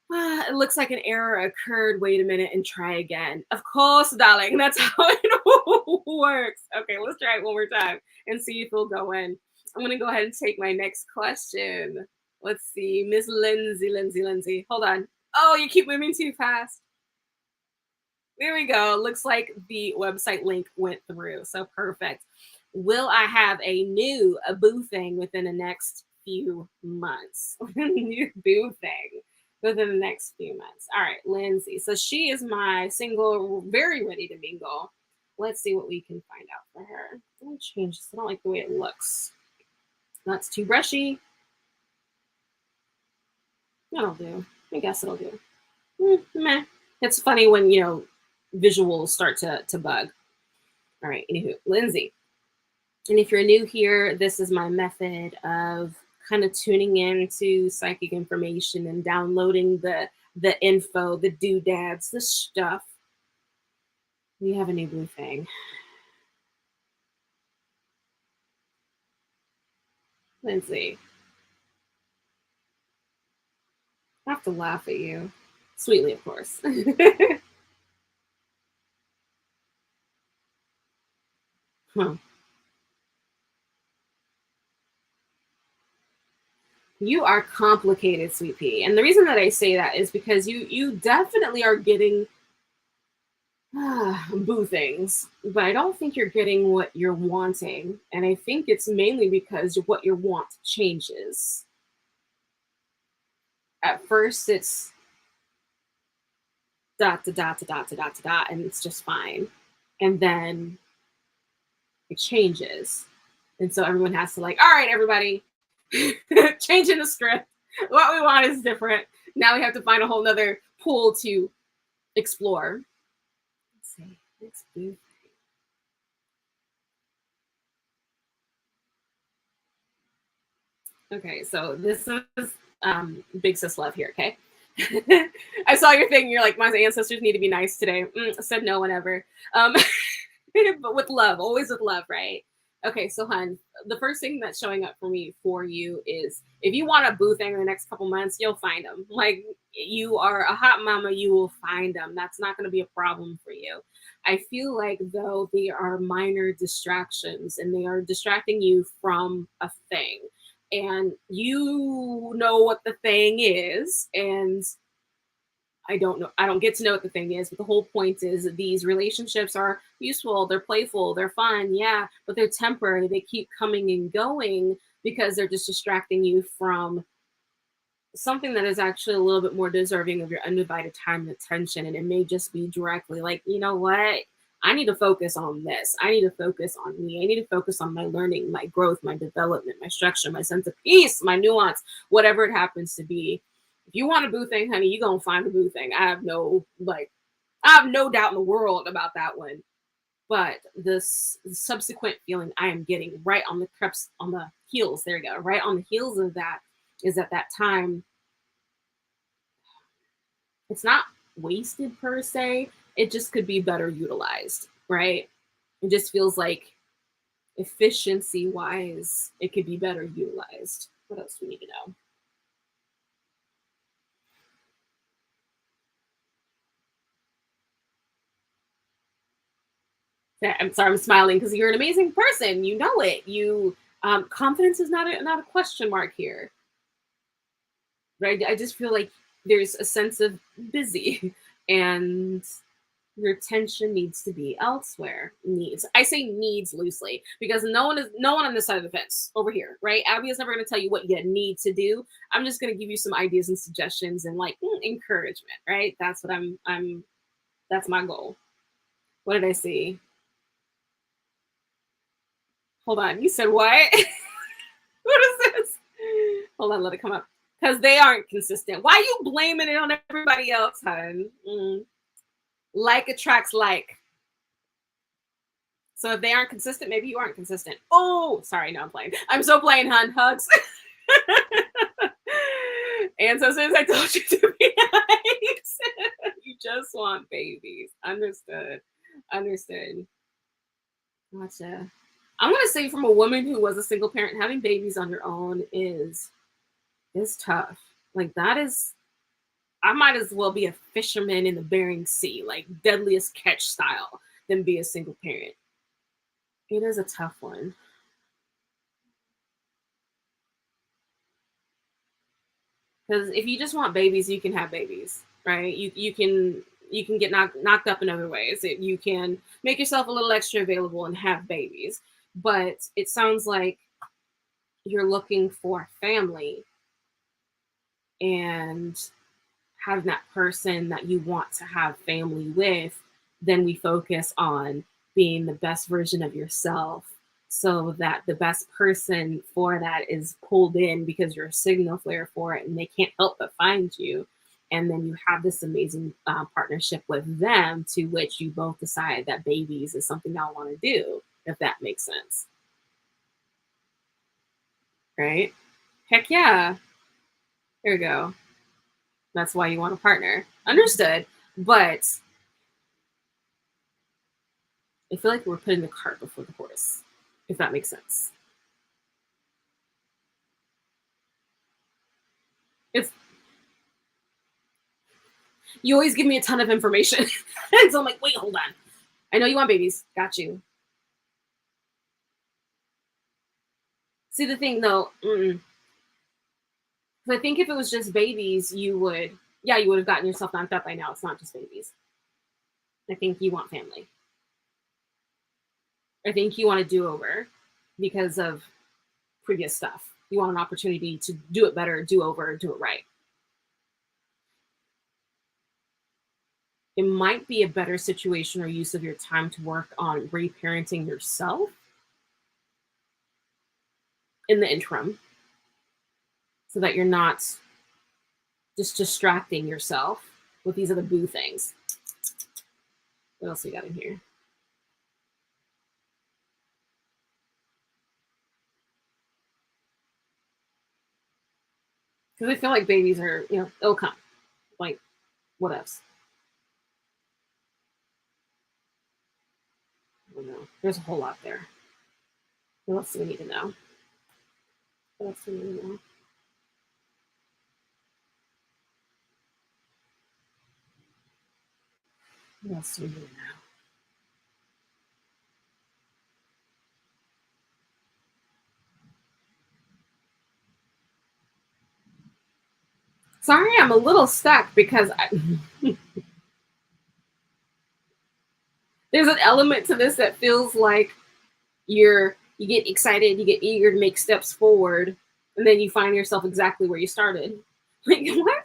It looks like an error occurred. Wait a minute and try again. Of course, darling. That's how it works. Okay, let's try it one more time and see if it'll go in. I'm going to go ahead and take my next question. Let's see. Miss Lindsay. Hold on. Oh, you keep moving too fast. There we go. Looks like the website link went through. So perfect. Will I have a boo thing within the next few months? New boo thing within the next few months. All right, Lindsay. So she is my single, very ready to mingle. Let's see what we can find out for her. Let me change this. I don't like the way it looks. That's too brushy. That'll do. I guess it'll do. Meh. It's funny when, visuals start to bug. All right, anywho, Lindsay. And if you're new here, this is my method of kind of tuning into psychic information and downloading the info, the doodads, the stuff. We have a new blue thing. Lindsay. I have to laugh at you. Sweetly, of course. Huh. You are complicated, Sweet Pea. And the reason that I say that is because you definitely are getting boo things, but I don't think you're getting what you're wanting. And I think it's mainly because what you want changes. At first, it's dot to dot to dot to dot to dot, and it's just fine. And then it changes. And so everyone has to, like, all right, everybody, changing the script. What we want is different. Now we have to find a whole nother pool to explore. Let's see. Next blue thing. Okay, so this is big sis love here, okay? I saw your thing, you're like, my ancestors need to be nice today. Said no one ever. Um, but with love, always with love, right? Okay, so hun, the first thing that's showing up for me for you is if you want a boo thing in the next couple months, you'll find them. Like you are a hot mama, you will find them. That's not going to be a problem for you. I feel like though they are minor distractions and they are distracting you from a thing. And you know what the thing is, and I don't know. I don't get to know what the thing is, but the whole point is that these relationships are useful, they're playful, they're fun, yeah, but they're temporary. They keep coming and going because they're just distracting you from something that is actually a little bit more deserving of your undivided time and attention. And it may just be directly like, you know what? I need to focus on this. I need to focus on me. I need to focus on my learning, my growth, my development, my structure, my sense of peace, my nuance, whatever it happens to be. If you want a boo thing, honey, you're gonna find a boo thing. I have no doubt in the world about that one. But this subsequent feeling I am getting right on the creps on the heels, there you go, right on the heels of that is at that time it's not wasted per se. It just could be better utilized, right? It just feels like efficiency wise, it could be better utilized. What else do we need to know? Yeah, I'm sorry, I'm smiling because you're an amazing person. You know it. You confidence is not a question mark here, right? I just feel like there's a sense of busy, and your attention needs to be elsewhere. Needs. I say needs loosely because no one on this side of the fence over here, right? Abby is never going to tell you what you need to do. I'm just going to give you some ideas and suggestions and like encouragement, right? That's what I'm that's my goal. What did I see? Hold on. You said what? What is this? Hold on, let it come up. Because they aren't consistent. Why are you blaming it on everybody else, hun? Like attracts like. So if they aren't consistent, maybe you aren't consistent. Oh, sorry, no, I'm playing. I'm so playing, hun. Hugs. Ancestors, I told you to be nice. You just want babies. Understood. Understood. Gotcha. I'm gonna say from a woman who was a single parent, having babies on your own is tough. Like that is I might as well be a fisherman in the Bering Sea, like deadliest catch style, than be a single parent. It is a tough one. Because if you just want babies, you can have babies, right? You can get knocked up in other ways. You can make yourself a little extra available and have babies. But it sounds like you're looking for family and having that person that you want to have family with, then we focus on being the best version of yourself so that the best person for that is pulled in because you're a signal flare for it and they can't help but find you. And then you have this amazing partnership with them to which you both decide that babies is something y'all want to do, if that makes sense. Right? Heck yeah. There we go. That's why you want a partner. Understood. But I feel like we're putting the cart before the horse, if that makes sense. It's you always give me a ton of information. And so I'm like, wait, hold on. I know you want babies. Got you. See the thing though, I think if it was just babies, you would have gotten yourself knocked up by now. It's not just babies. I think you want family. I think you want a do over because of previous stuff. You want an opportunity to do it better, do over, do it right. It might be a better situation or use of your time to work on reparenting yourself in the interim so that you're not just distracting yourself with these other boo things. What else we got in here? Because I feel like babies are, it'll come. Like, what else? I don't know. There's a whole lot there. What else do we need to know? What else do we need to know? What else do we need to know? Sorry, I'm a little stuck because there's an element to this that feels like you get excited, you get eager to make steps forward, and then you find yourself exactly where you started. Like, what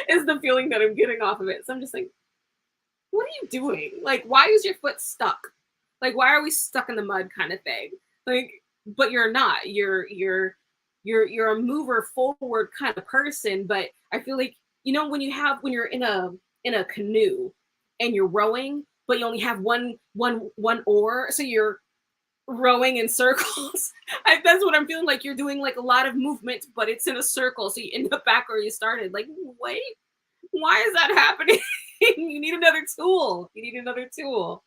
is the feeling that I'm getting off of it? So I'm just like, what are you doing? Like, why is your foot stuck? Like, why are we stuck in the mud kind of thing? Like, but you're not. You're a mover forward kind of person. But I feel like, when you're in a canoe and you're rowing, but you only have one oar, so you're rowing in circles. That's what I'm feeling like. You're doing like a lot of movement, but it's in a circle, so you end up back where you started. Like, wait, why is that happening? You need another tool. You need another tool.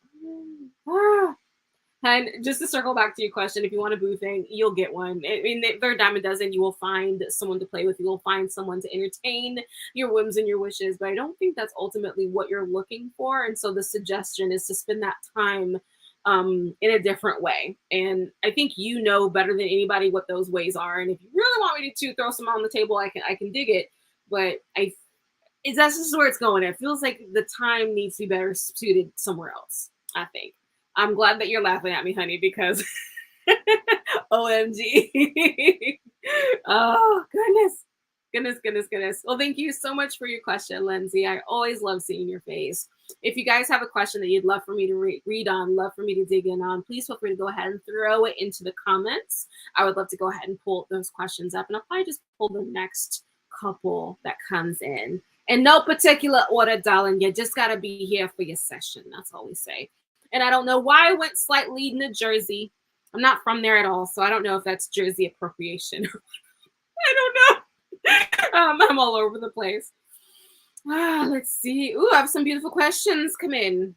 And just to circle back to your question, if you want a boo thing, you'll get one. I mean, they're a dime a dozen. You will find someone to play with. You will find someone to entertain your whims and your wishes. But I don't think that's ultimately what you're looking for. And so the suggestion is to spend that time in a different way. And I think you know better than anybody what those ways are. And if you really want me to throw some on the table, I can dig it. But that's just where it's going. It feels like the time needs to be better suited somewhere else, I think. I'm glad that you're laughing at me, honey, because OMG. Oh, goodness. Goodness. Well, thank you so much for your question, Lindsay. I always love seeing your face. If you guys have a question that you'd love for me to read on, love for me to dig in on, please feel free to go ahead and throw it into the comments. I would love to go ahead and pull those questions up, and I'll probably just pull the next couple that comes in. In no particular order, darling. You just got to be here for your session. That's all we say. And I don't know why I went slightly New Jersey. I'm not from there at all, so I don't know if that's Jersey appropriation. I don't know. I'm all over the place. Let's see. Ooh, I have some beautiful questions come in.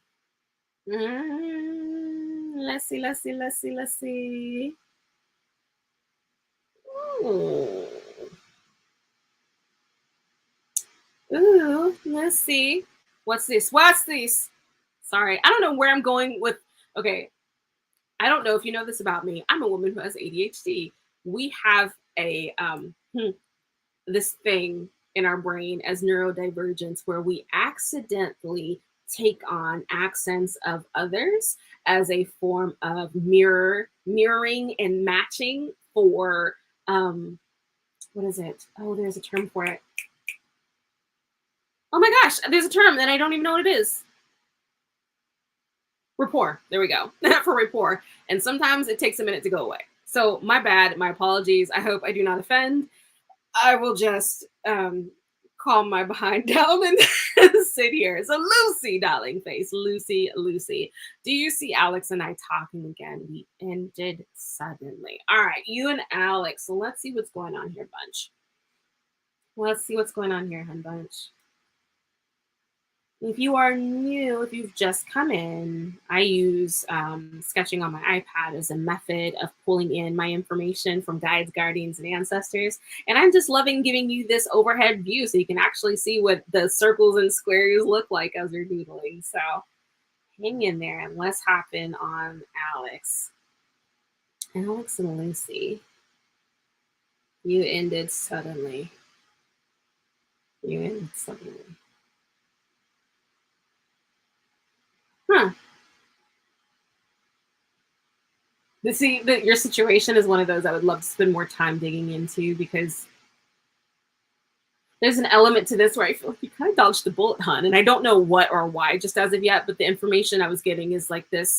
Let's see. Ooh, let's see. What's this? Sorry, I don't know where I'm going with. Okay, I don't know if you know this about me. I'm a woman who has ADHD. We have this thing in our brain as neurodivergence where we accidentally take on accents of others as a form of mirroring and matching for what is it? Oh, there's a term for it. Oh my gosh, there's a term and I don't even know what it is. Rapport. There we go. For rapport. And sometimes it takes a minute to go away. So my bad, my apologies. I hope I do not offend. I will just calm my behind down and sit here. So Lucy, darling face, Lucy. Do you see Alex and I talking again? We ended suddenly. All right, you and Alex. So let's see what's going on here, bunch. Let's see what's going on here, hun bunch. If you are new, if you've just come in, I use sketching on my iPad as a method of pulling in my information from guides, guardians, and ancestors. And I'm just loving giving you this overhead view so you can actually see what the circles and squares look like as you're doodling. So hang in there and let's hop in on Alex. Alex and Lucy. You ended suddenly. Huh. See, your situation is one of those I would love to spend more time digging into because there's an element to this where I feel like you kind of dodged the bullet, hun, and I don't know what or why just as of yet, but the information I was getting is like this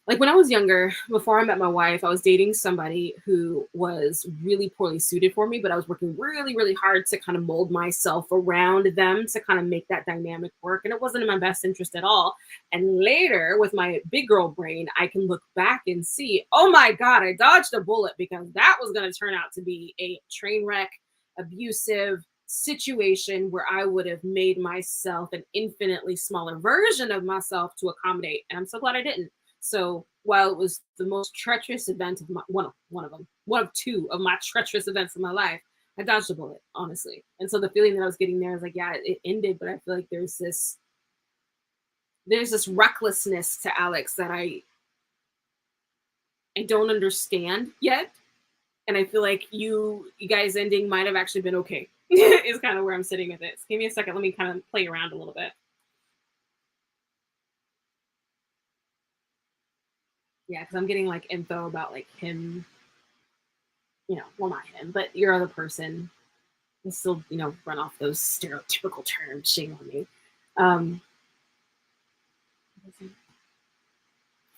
like when I was younger, before I met my wife, I was dating somebody who was really poorly suited for me, but I was working really, really hard to kind of mold myself around them to kind of make that dynamic work. And it wasn't in my best interest at all. And later, with my big girl brain, I can look back and see, oh my God, I dodged a bullet because that was going to turn out to be a train wreck, abusive situation where I would have made myself an infinitely smaller version of myself to accommodate. And I'm so glad I didn't. So while it was the most treacherous event of my one of them, one of two of my treacherous events of my life, I dodged a bullet, honestly. And so the feeling that I was getting there was like, yeah, it ended, but I feel like there's this recklessness to Alex that I don't understand yet. And I feel like you guys ending might have actually been okay. Is kind of where I'm sitting with this. Give me a second. Let me kind of play around a little bit. Yeah, because I'm getting like info about like him, well, not him, but your other person. I still, run off those stereotypical terms. Shame on me. Um, I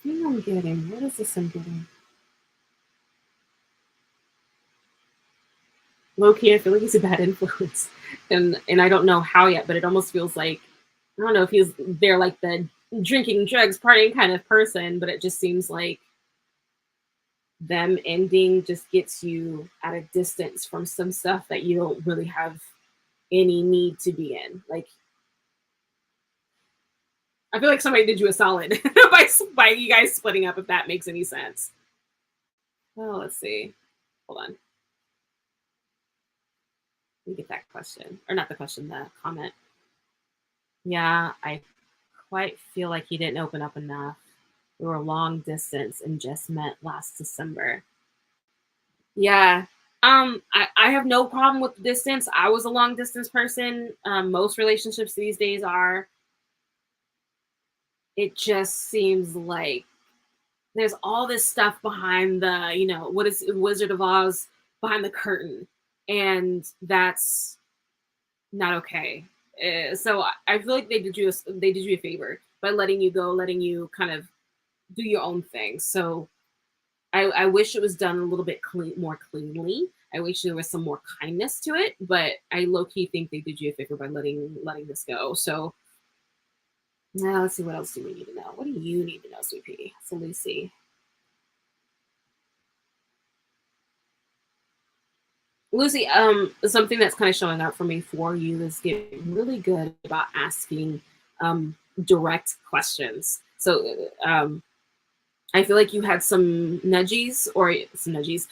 think I'm getting. What is this I'm getting? Low key, I feel like he's a bad influence, and I don't know how yet, but it almost feels like I don't know if he's they're like the drinking, drugs, partying kind of person, but it just seems like them ending just gets you at a distance from some stuff that you don't really have any need to be in. Like I feel like somebody did you a solid by you guys splitting up, if that makes any sense. Well, let's see. Hold on. Let me get that question. Or not the question, the comment. Yeah, I quite feel like he didn't open up enough. We were long distance and just met last December. Yeah. I have no problem with distance. I was a long distance person. Most relationships these days are. It just seems like there's all this stuff behind the, what is Wizard of Oz behind the curtain. And that's not okay. So I feel like they did you a favor by letting you go, letting you kind of do your own thing. So I wish it was done a little bit more cleanly. I wish there was some more kindness to it, but I low key think they did you a favor by letting this go. So now let's see, what else do we need to know? What do you need to know, Sweet Pea? So Lucy. Lucy, something that's kind of showing up for me for you is getting really good about asking direct questions. So I feel like you had some nudges or some nudges.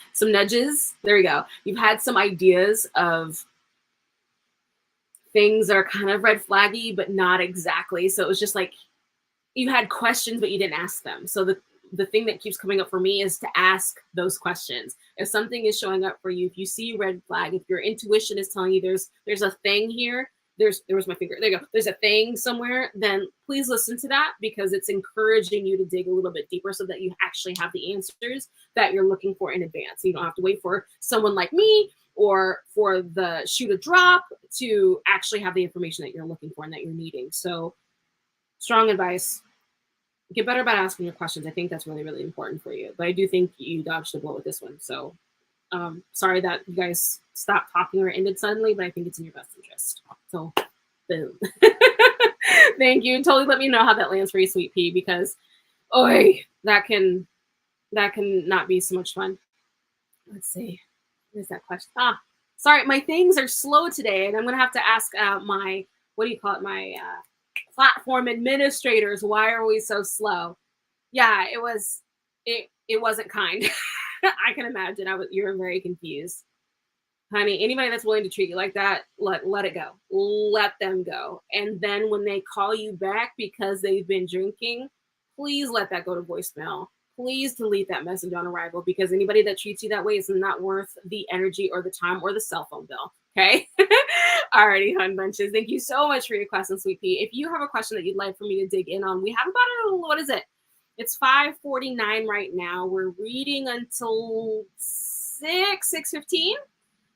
There we go. You've had some ideas of things that are kind of red flaggy, but not exactly. So it was just like you had questions, but you didn't ask them. So the thing that keeps coming up for me is to ask those questions. If something is showing up for you, if you see a red flag, if your intuition is telling you there's a thing here, there was my finger. There you go. There's a thing somewhere, then please listen to that because it's encouraging you to dig a little bit deeper so that you actually have the answers that you're looking for in advance. You don't have to wait for someone like me or for the shoe to drop to actually have the information that you're looking for and that you're needing. So strong advice. Get better about asking your questions. I think that's really, really important for you. But I do think you dodged a bullet with this one. So sorry that you guys stopped talking or ended suddenly, but I think it's in your best interest. So boom. Thank you. Totally let me know how that lands for you, Sweet Pea, because that can not be so much fun. Let's see. What is that question? Sorry, my things are slow today, and I'm gonna have to ask my what do you call it? My platform administrators, why are we so slow? Yeah, it wasn't kind. I can imagine you're very confused. Honey, anybody that's willing to treat you like that, let it go. Let them go. And then when they call you back because they've been drinking, please let that go to voicemail. Please delete that message on arrival because anybody that treats you that way is not worth the energy or the time or the cell phone bill. Okay. Alrighty, hun bunches. Thank you so much for your question, Sweet Pea. If you have a question that you'd like for me to dig in on, we have about what is it? It's 5:49 right now. We're reading until 6:15.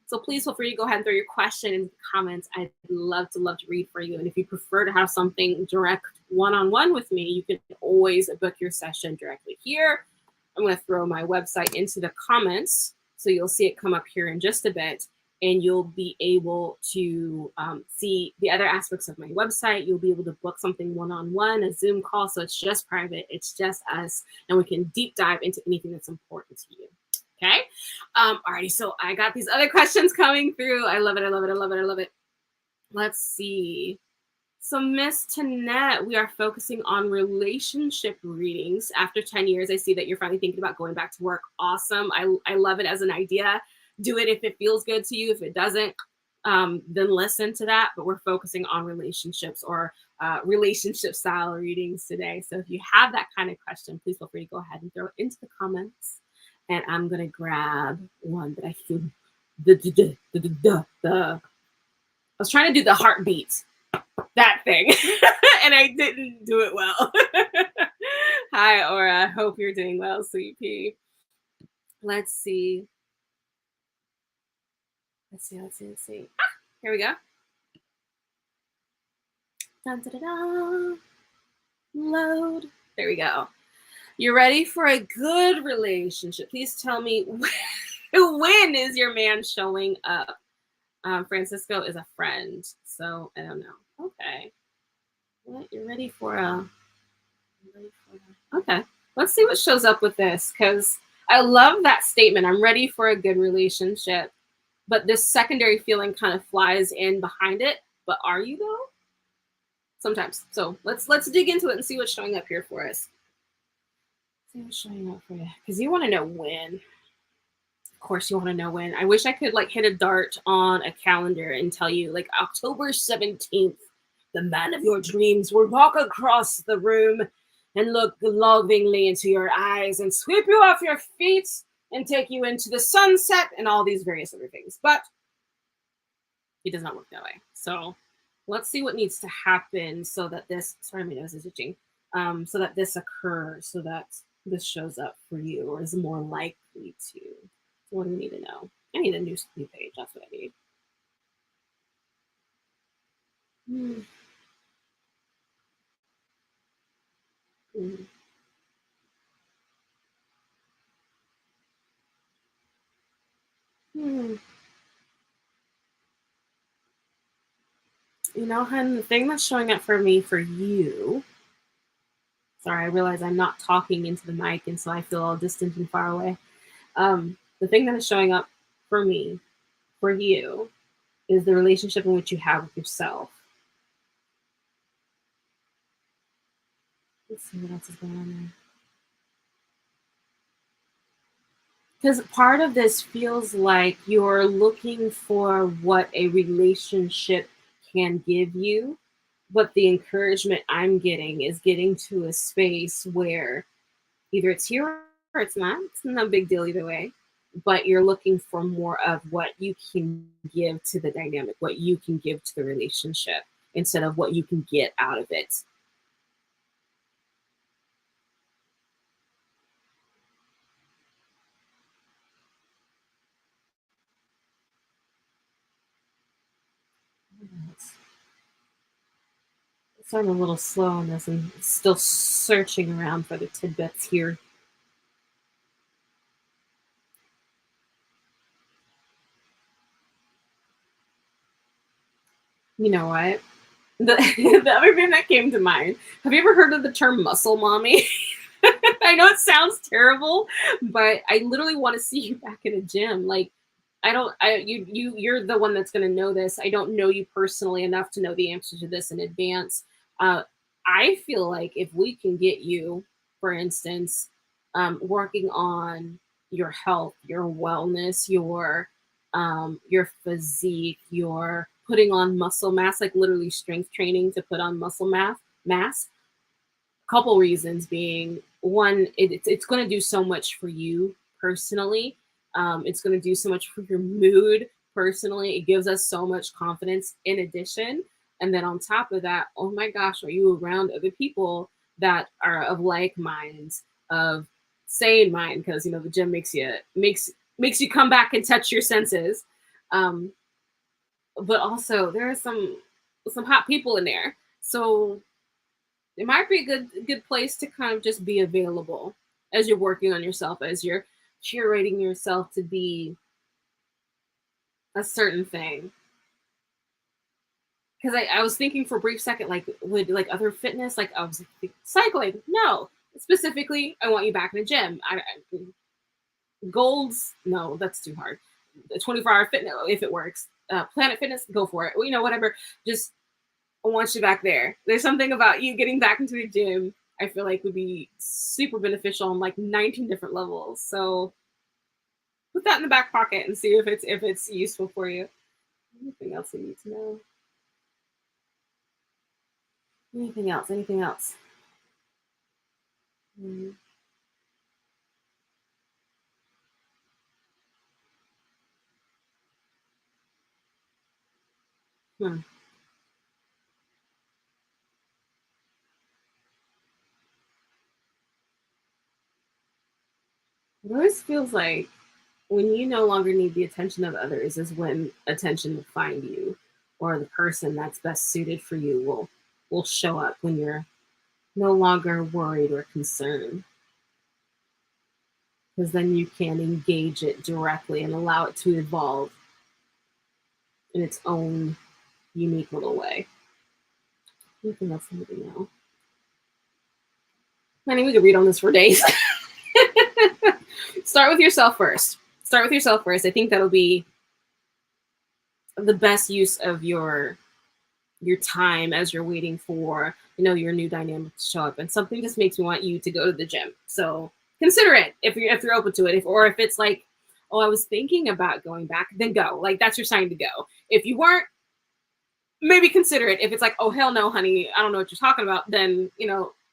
So please feel free to go ahead and throw your question in the comments. I'd love to read for you. And if you prefer to have something direct one-on-one with me, you can always book your session directly here. I'm going to throw my website into the comments, so you'll see it come up here in just a bit, and you'll be able to see the other aspects of my website. You'll be able to book something one-on-one, a Zoom call, so it's just private, it's just us, and we can deep dive into anything that's important to you. Okay. Alrighty, so I got these other questions coming through. I love it, I love it, I love it, I love it. Let's see. So Miss Tanette, we are focusing on relationship readings. After 10 years, I see that you're finally thinking about going back to work. Awesome. I love it as an idea. Do it if it feels good to you. If it doesn't, then listen to that. But we're focusing on relationships or relationship style readings today. So if you have that kind of question, please feel free to go ahead and throw it into the comments. And I'm going to grab one that I feel I was trying to do the heartbeat, that thing, and I didn't do it well. Hi, Aura. Hope you're doing well, sweet pea. Let's see. Let's see. Ah, here we go. Dun, dun, dun, dun. Load. There we go. You're ready for a good relationship. Please tell me when is your man showing up? Francisco is a friend, so I don't know. Okay. What? You're ready for a... Okay. Let's see what shows up with this, because I love that statement. I'm ready for a good relationship. But this secondary feeling kind of flies in behind it. But are you, though? Sometimes. So let's dig into it and see what's showing up here for us. See what's showing up for you. Because you want to know when. Of course you want to know when. I wish I could like hit a dart on a calendar and tell you like October 17th, the man of your dreams will walk across the room and look lovingly into your eyes and sweep you off your feet and take you into the sunset and all these various other things. But it does not work that way. So let's see what needs to happen so that this, sorry, my nose is itching, so that this occurs, so that this shows up for you or is more likely to. So what do we need to know? I need a new page. That's what I need. Hmm. You know, hun, the thing that's showing up for me, for you, sorry, I realize I'm not talking into the mic, and so I feel all distant and far away. The thing that is showing up for me, for you, is the relationship in which you have with yourself. Let's see what else is going on there. Because part of this feels like you're looking for what a relationship can give you. But the encouragement I'm getting is getting to a space where either it's here or it's not. It's no big deal either way. But you're looking for more of what you can give to the dynamic, what you can give to the relationship, instead of what you can get out of it. So I'm a little slow on this and still searching around for the tidbits here. You know what? The other thing that came to mind, have you ever heard of the term muscle mommy? I know it sounds terrible, but I literally want to see you back in a gym. Like, you're the one that's going to know this. I don't know you personally enough to know the answer to this in advance. I feel like if we can get you, for instance, working on your health, your wellness, your physique, your putting on muscle mass, like literally strength training to put on muscle mass. Couple reasons being, one, it's going to do so much for you personally. It's going to do so much for your mood personally. It gives us so much confidence in addition. And then on top of that, oh my gosh, are you around other people that are of like minds, of sane mind? Because you know the gym makes you come back and touch your senses. But also there are some hot people in there. So it might be a good place to kind of just be available as you're working on yourself, as you're curating yourself to be a certain thing. Because I was thinking for a brief second, like, would like other fitness, like I was like, cycling? No, specifically, I want you back in the gym. Golds, no, that's too hard. 24-hour fitness, if it works. Planet Fitness, go for it. You know, whatever. Just I want you back there. There's something about you getting back into the gym. I feel like would be super beneficial on like 19 different levels. So put that in the back pocket and see if it's useful for you. Anything else you need to know? Anything else? Anything else? Hmm. Hmm. It always feels like when you no longer need the attention of others is when attention will find you, or the person that's best suited for you will show up when you're no longer worried or concerned, because then you can engage it directly and allow it to evolve in its own unique little way. Anything else I need to know? I mean, we could read on this for days. Start with yourself first. Start with yourself first. I think that'll be the best use of your time as you're waiting for your new dynamic to show up. And something just makes me want you to go to the gym. So consider it if you're open to it. Or if it's like, oh, I was thinking about going back, then go. Like that's your sign to go. If you weren't, maybe consider it. If it's like, oh hell no, honey, I don't know what you're talking about, then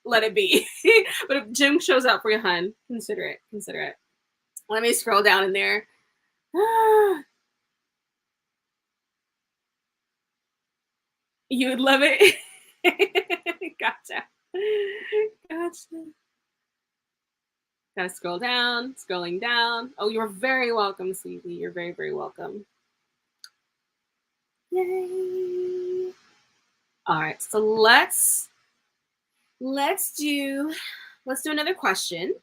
let it be. But if gym shows up for you, hun, consider it. Consider it. Let me scroll down in there. You would love it. Gotcha. Gotcha. Gotta scroll down, scrolling down. Oh, you're very welcome, sweetie. You're very, very welcome. Yay. All right, so let's do let's do another question.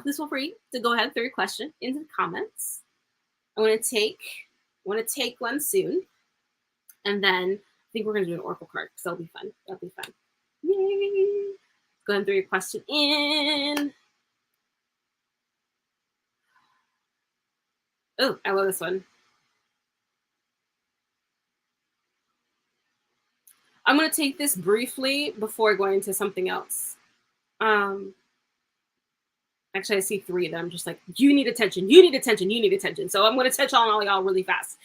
Please feel free to go ahead and throw your question into the comments. I want to take one soon, and then I think we're gonna do an oracle card because that'll be fun. That'll be fun. Yay! Go ahead and throw your question in. Oh, I love this one. I'm going to take this briefly before going into something else. Um, Actually, I see three of them. Just like, you need attention, you need attention, you need attention. So I'm going to touch on all y'all really fast.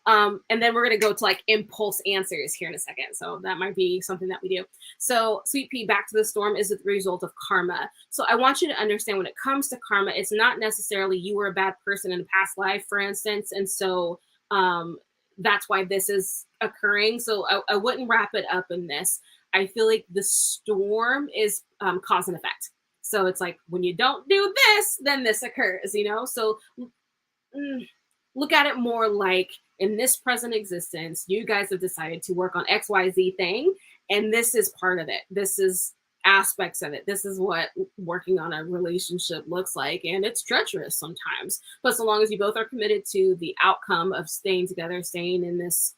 And then we're going to go to like impulse answers here in a second. So that might be something that we do. So Sweet Pea, back to the storm is the result of karma. So I want you to understand when it comes to karma, it's not necessarily you were a bad person in a past life, for instance. And so that's why this is occurring. So I wouldn't wrap it up in this. I feel like the storm is cause and effect. So it's like when you don't do this, then this occurs. So look at it more like in this present existence, you guys have decided to work on XYZ thing, and this is part of it. This is aspects of it. This is what working on a relationship looks like, and it's treacherous sometimes. But so long as you both are committed to the outcome of staying together, staying in this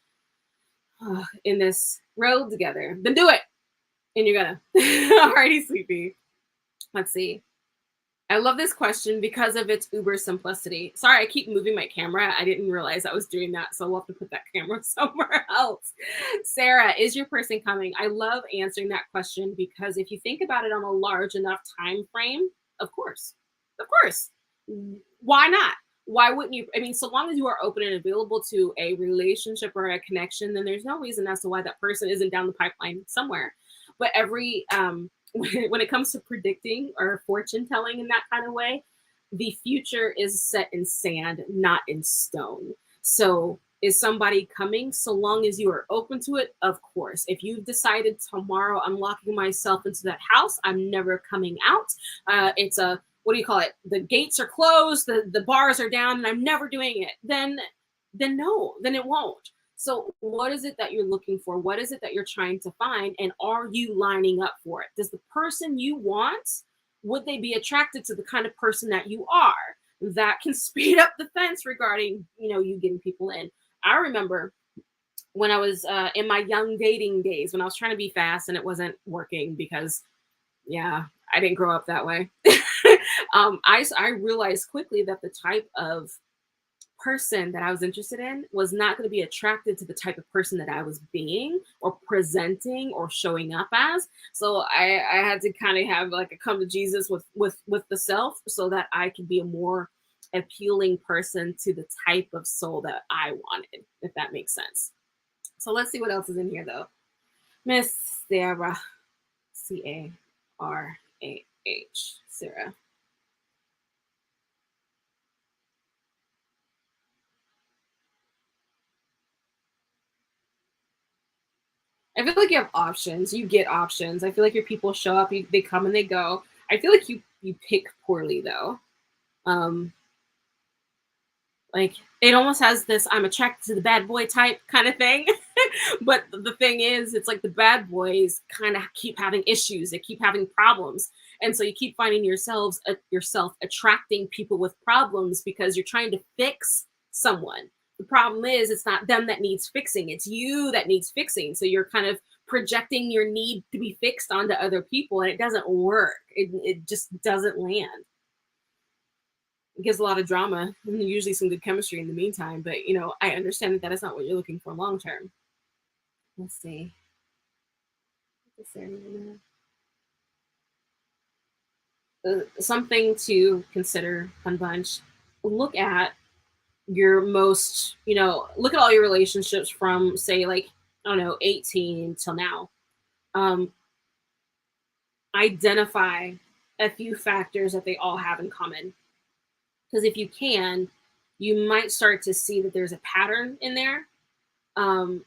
road together, then do it, and you're gonna. Alrighty, Sleepy. Let's see. I love this question because of its uber simplicity. Sorry, I keep moving my camera. I didn't realize I was doing that, so we'll have to put that camera somewhere else. Sarah, is your person coming? I love answering that question because if you think about it on a large enough time frame, of course. Of course. Why not? Why wouldn't you? I mean, so long as you are open and available to a relationship or a connection, then there's no reason as to why that person isn't down the pipeline somewhere. But every when it comes to predicting or fortune telling in that kind of way, the future is set in sand, not in stone. So is somebody coming? So long as you are open to it, of course. If you've decided tomorrow I'm locking myself into that house, I'm never coming out. It's a what do you call it? The gates are closed, the bars are down, and I'm never doing it. Then no, then it won't. So, what is it that you're looking for? What is it that you're trying to find? And are you lining up for it? Does the person you want, would they be attracted to the kind of person that you are? That can speed up the fence regarding, you getting people in. I remember when I was in my young dating days, when I was trying to be fast and it wasn't working because, yeah, I didn't grow up that way. I realized quickly that the type of person that I was interested in was not going to be attracted to the type of person that I was being or presenting or showing up as. So I had to kind of have like a come to Jesus with the self so that I could be a more appealing person to the type of soul that I wanted, if that makes sense. So let's see what else is in here though. Miss Sarah, Carah, Sarah. I feel like you have options. You get options. I feel like your people show up. They come and they go. I feel like you pick poorly though. Um, like it almost has this "I'm attracted to the bad boy" type kind of thing. But the thing is, it's like the bad boys kind of keep having issues. They keep having problems, and so you keep finding yourself attracting people with problems because you're trying to fix someone. The problem is, it's not them that needs fixing; it's you that needs fixing. So you're kind of projecting your need to be fixed onto other people, and it doesn't work. It just doesn't land. It gives a lot of drama and usually some good chemistry in the meantime. But I understand that that is not what you're looking for long term. Let's see. Is there anything something to consider, Fun Bunch. Look at your most, look at all your relationships from, say, like, I don't know, 18 till now. Um, Identify a few factors that they all have in common. Because if you can, you might start to see that there's a pattern in there. Um,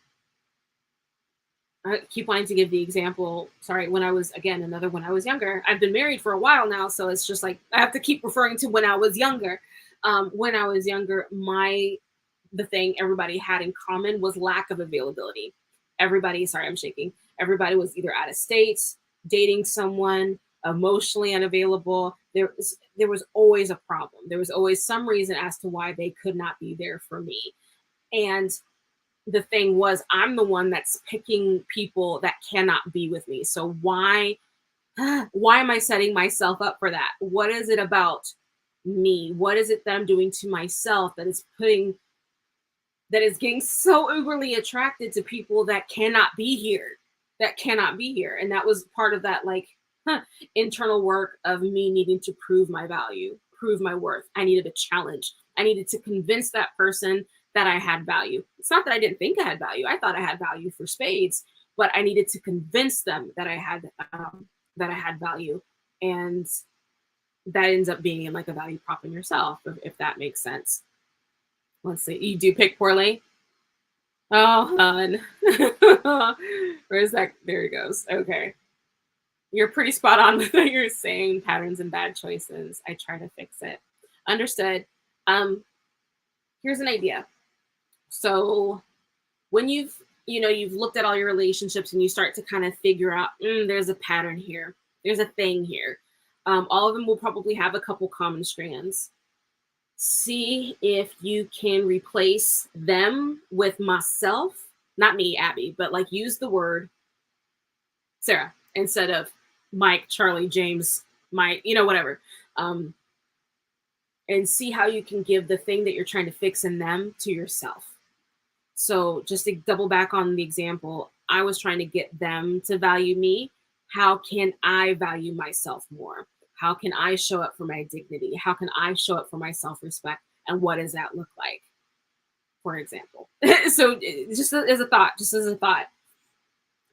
I keep wanting to give the example. Sorry, when I was again another when I was younger. I've been married for a while now, so it's just like I have to keep referring to when I was younger. When I was younger, the thing everybody had in common was lack of availability. Everybody, sorry, I'm shaking. Everybody was either out of state, dating someone, emotionally unavailable. There was always a problem. There was always some reason as to why they could not be there for me. And the thing was I'm the one that's picking people that cannot be with me. So why am I setting myself up for that? What is it about me? What is it that I'm doing to myself that is getting so overly attracted to people that cannot be here? That cannot be here. And that was part of that like internal work of me needing to prove my value, prove my worth. I needed a challenge. I needed to convince that person that I had value. It's not that I didn't think I had value. I thought I had value for spades, but I needed to convince them that I had value, and that ends up being like a value prop in yourself, if that makes sense. Let's see. You do pick poorly. Oh, hun. Where's that? There it goes. Okay. You're pretty spot on with what you're saying. Patterns and bad choices. I try to fix it. Understood. Um, Here's an idea. So when you've looked at all your relationships and you start to kind of figure out, there's a pattern here. There's a thing here. All of them will probably have a couple common strands. See if you can replace them with myself, not me, Abby, but like use the word Sarah instead of Mike, Charlie, James, Mike, whatever. Um, and see how you can give the thing that you're trying to fix in them to yourself. So just to double back on the example, I was trying to get them to value me. How can I value myself more? How can I show up for my dignity? How can I show up for my self-respect? And what does that look like? For example. So just as a thought. Because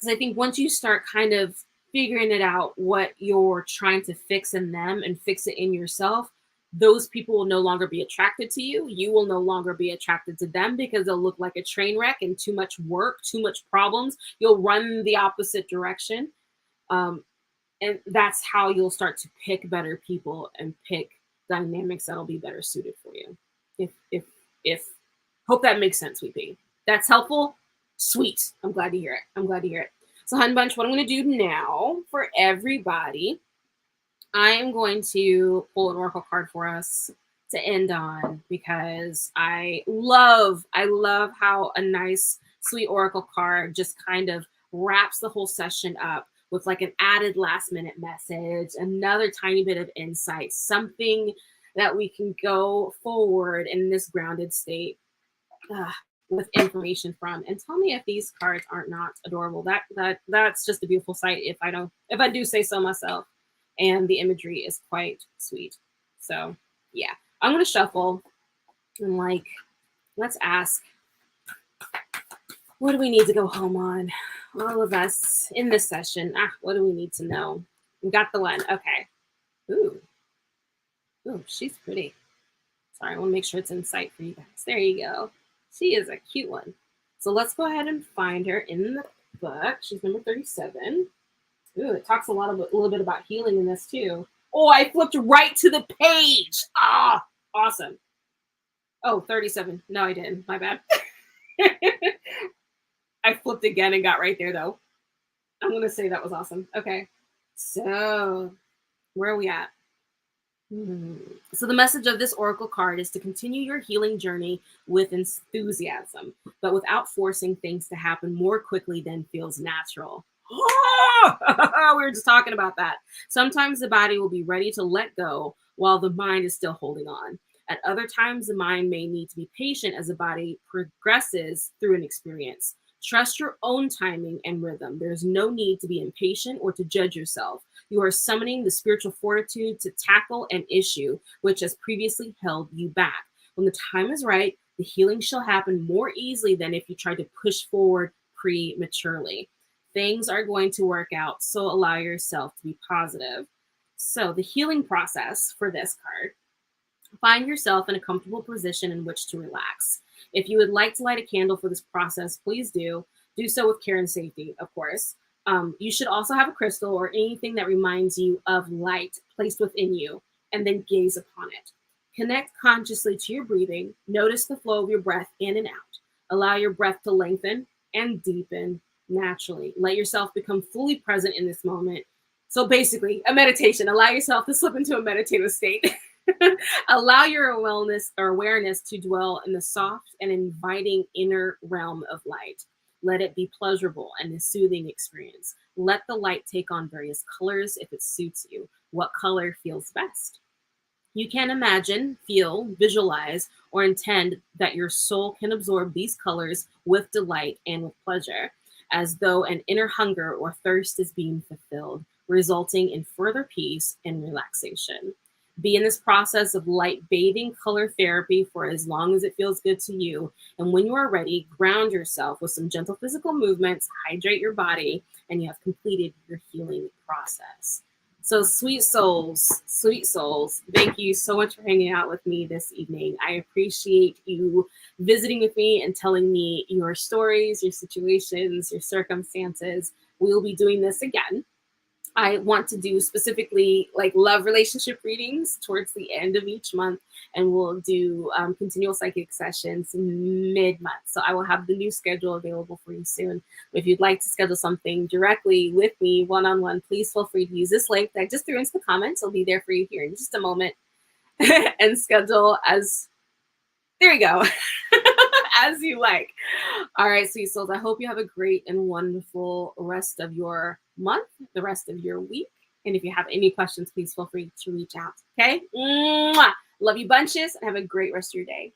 I think once you start kind of figuring it out, what you're trying to fix in them and fix it in yourself, those people will no longer be attracted to you. You will no longer be attracted to them because they'll look like a train wreck and too much work, too much problems. You'll run the opposite direction. Um, and that's how you'll start to pick better people and pick dynamics that'll be better suited for you. If hope that makes sense, VP. That's helpful. Sweet. I'm glad to hear it. I'm glad to hear it. So, Hun Bunch, what I'm going to do now for everybody, I am going to pull an oracle card for us to end on because I love how a nice, sweet oracle card just kind of wraps the whole session up with like an added last minute message, another tiny bit of insight, something that we can go forward in this grounded state uh, with information from. And tell me if these cards aren't not adorable. That's just a beautiful sight if I do say so myself. And the imagery is quite sweet. So yeah, I'm gonna shuffle and like let's ask, what do we need to go home on? All of us in this session. What do we need to know? We got the one. Okay. Ooh. Ooh, she's pretty. Sorry, I want to make sure it's in sight for you guys. There you go. She is a cute one. So let's go ahead and find her in the book. She's number 37. Ooh, it talks a little bit about healing in this too. Oh, I flipped right to the page. Awesome. Oh, 37. No, I didn't. My bad. I flipped again and got right there though. I'm going to say that was awesome. Okay. So where are we at? So the message of this oracle card is to continue your healing journey with enthusiasm, but without forcing things to happen more quickly than feels natural. We were just talking about that. Sometimes the body will be ready to let go while the mind is still holding on. At other times, the mind may need to be patient as the body progresses through an experience. Trust your own timing and rhythm. There's no need to be impatient or to judge yourself. You are summoning the spiritual fortitude to tackle an issue which has previously held you back. When the time is right, the healing shall happen more easily than if you try to push forward prematurely. Things are going to work out, so allow yourself to be positive. So the healing process for this card, find yourself in a comfortable position in which to relax. If you would like to light a candle for this process, please do. Do so with care and safety, of course. You should also have a crystal or anything that reminds you of light placed within you, and then gaze upon it. Connect consciously to your breathing. Notice the flow of your breath in and out. Allow your breath to lengthen and deepen naturally. Let yourself become fully present in this moment. So basically, a meditation. Allow yourself to slip into a meditative state. Allow your awareness to dwell in the soft and inviting inner realm of light. Let it be pleasurable and a soothing experience. Let the light take on various colors if it suits you. What color feels best? You can imagine, feel, visualize, or intend that your soul can absorb these colors with delight and with pleasure, as though an inner hunger or thirst is being fulfilled, resulting in further peace and relaxation. Be in this process of light bathing color therapy for as long as it feels good to you. And when you are ready, ground yourself with some gentle physical movements, hydrate your body, and you have completed your healing process. So sweet souls, thank you so much for hanging out with me this evening. I appreciate you visiting with me and telling me your stories, your situations, your circumstances. We will be doing this again. I want to do specifically like love relationship readings towards the end of each month, and we'll do continual psychic sessions mid-month. So I will have the new schedule available for you soon. If you'd like to schedule something directly with me one-on-one, please feel free to use this link that I just threw into the comments. It'll be there for you here in just a moment and schedule as, there you go, as you like. All right, sweet souls, I hope you have a great and wonderful rest of your month, the rest of your week. And if you have any questions, please feel free to reach out. Okay? Mwah! Love you bunches and have a great rest of your day.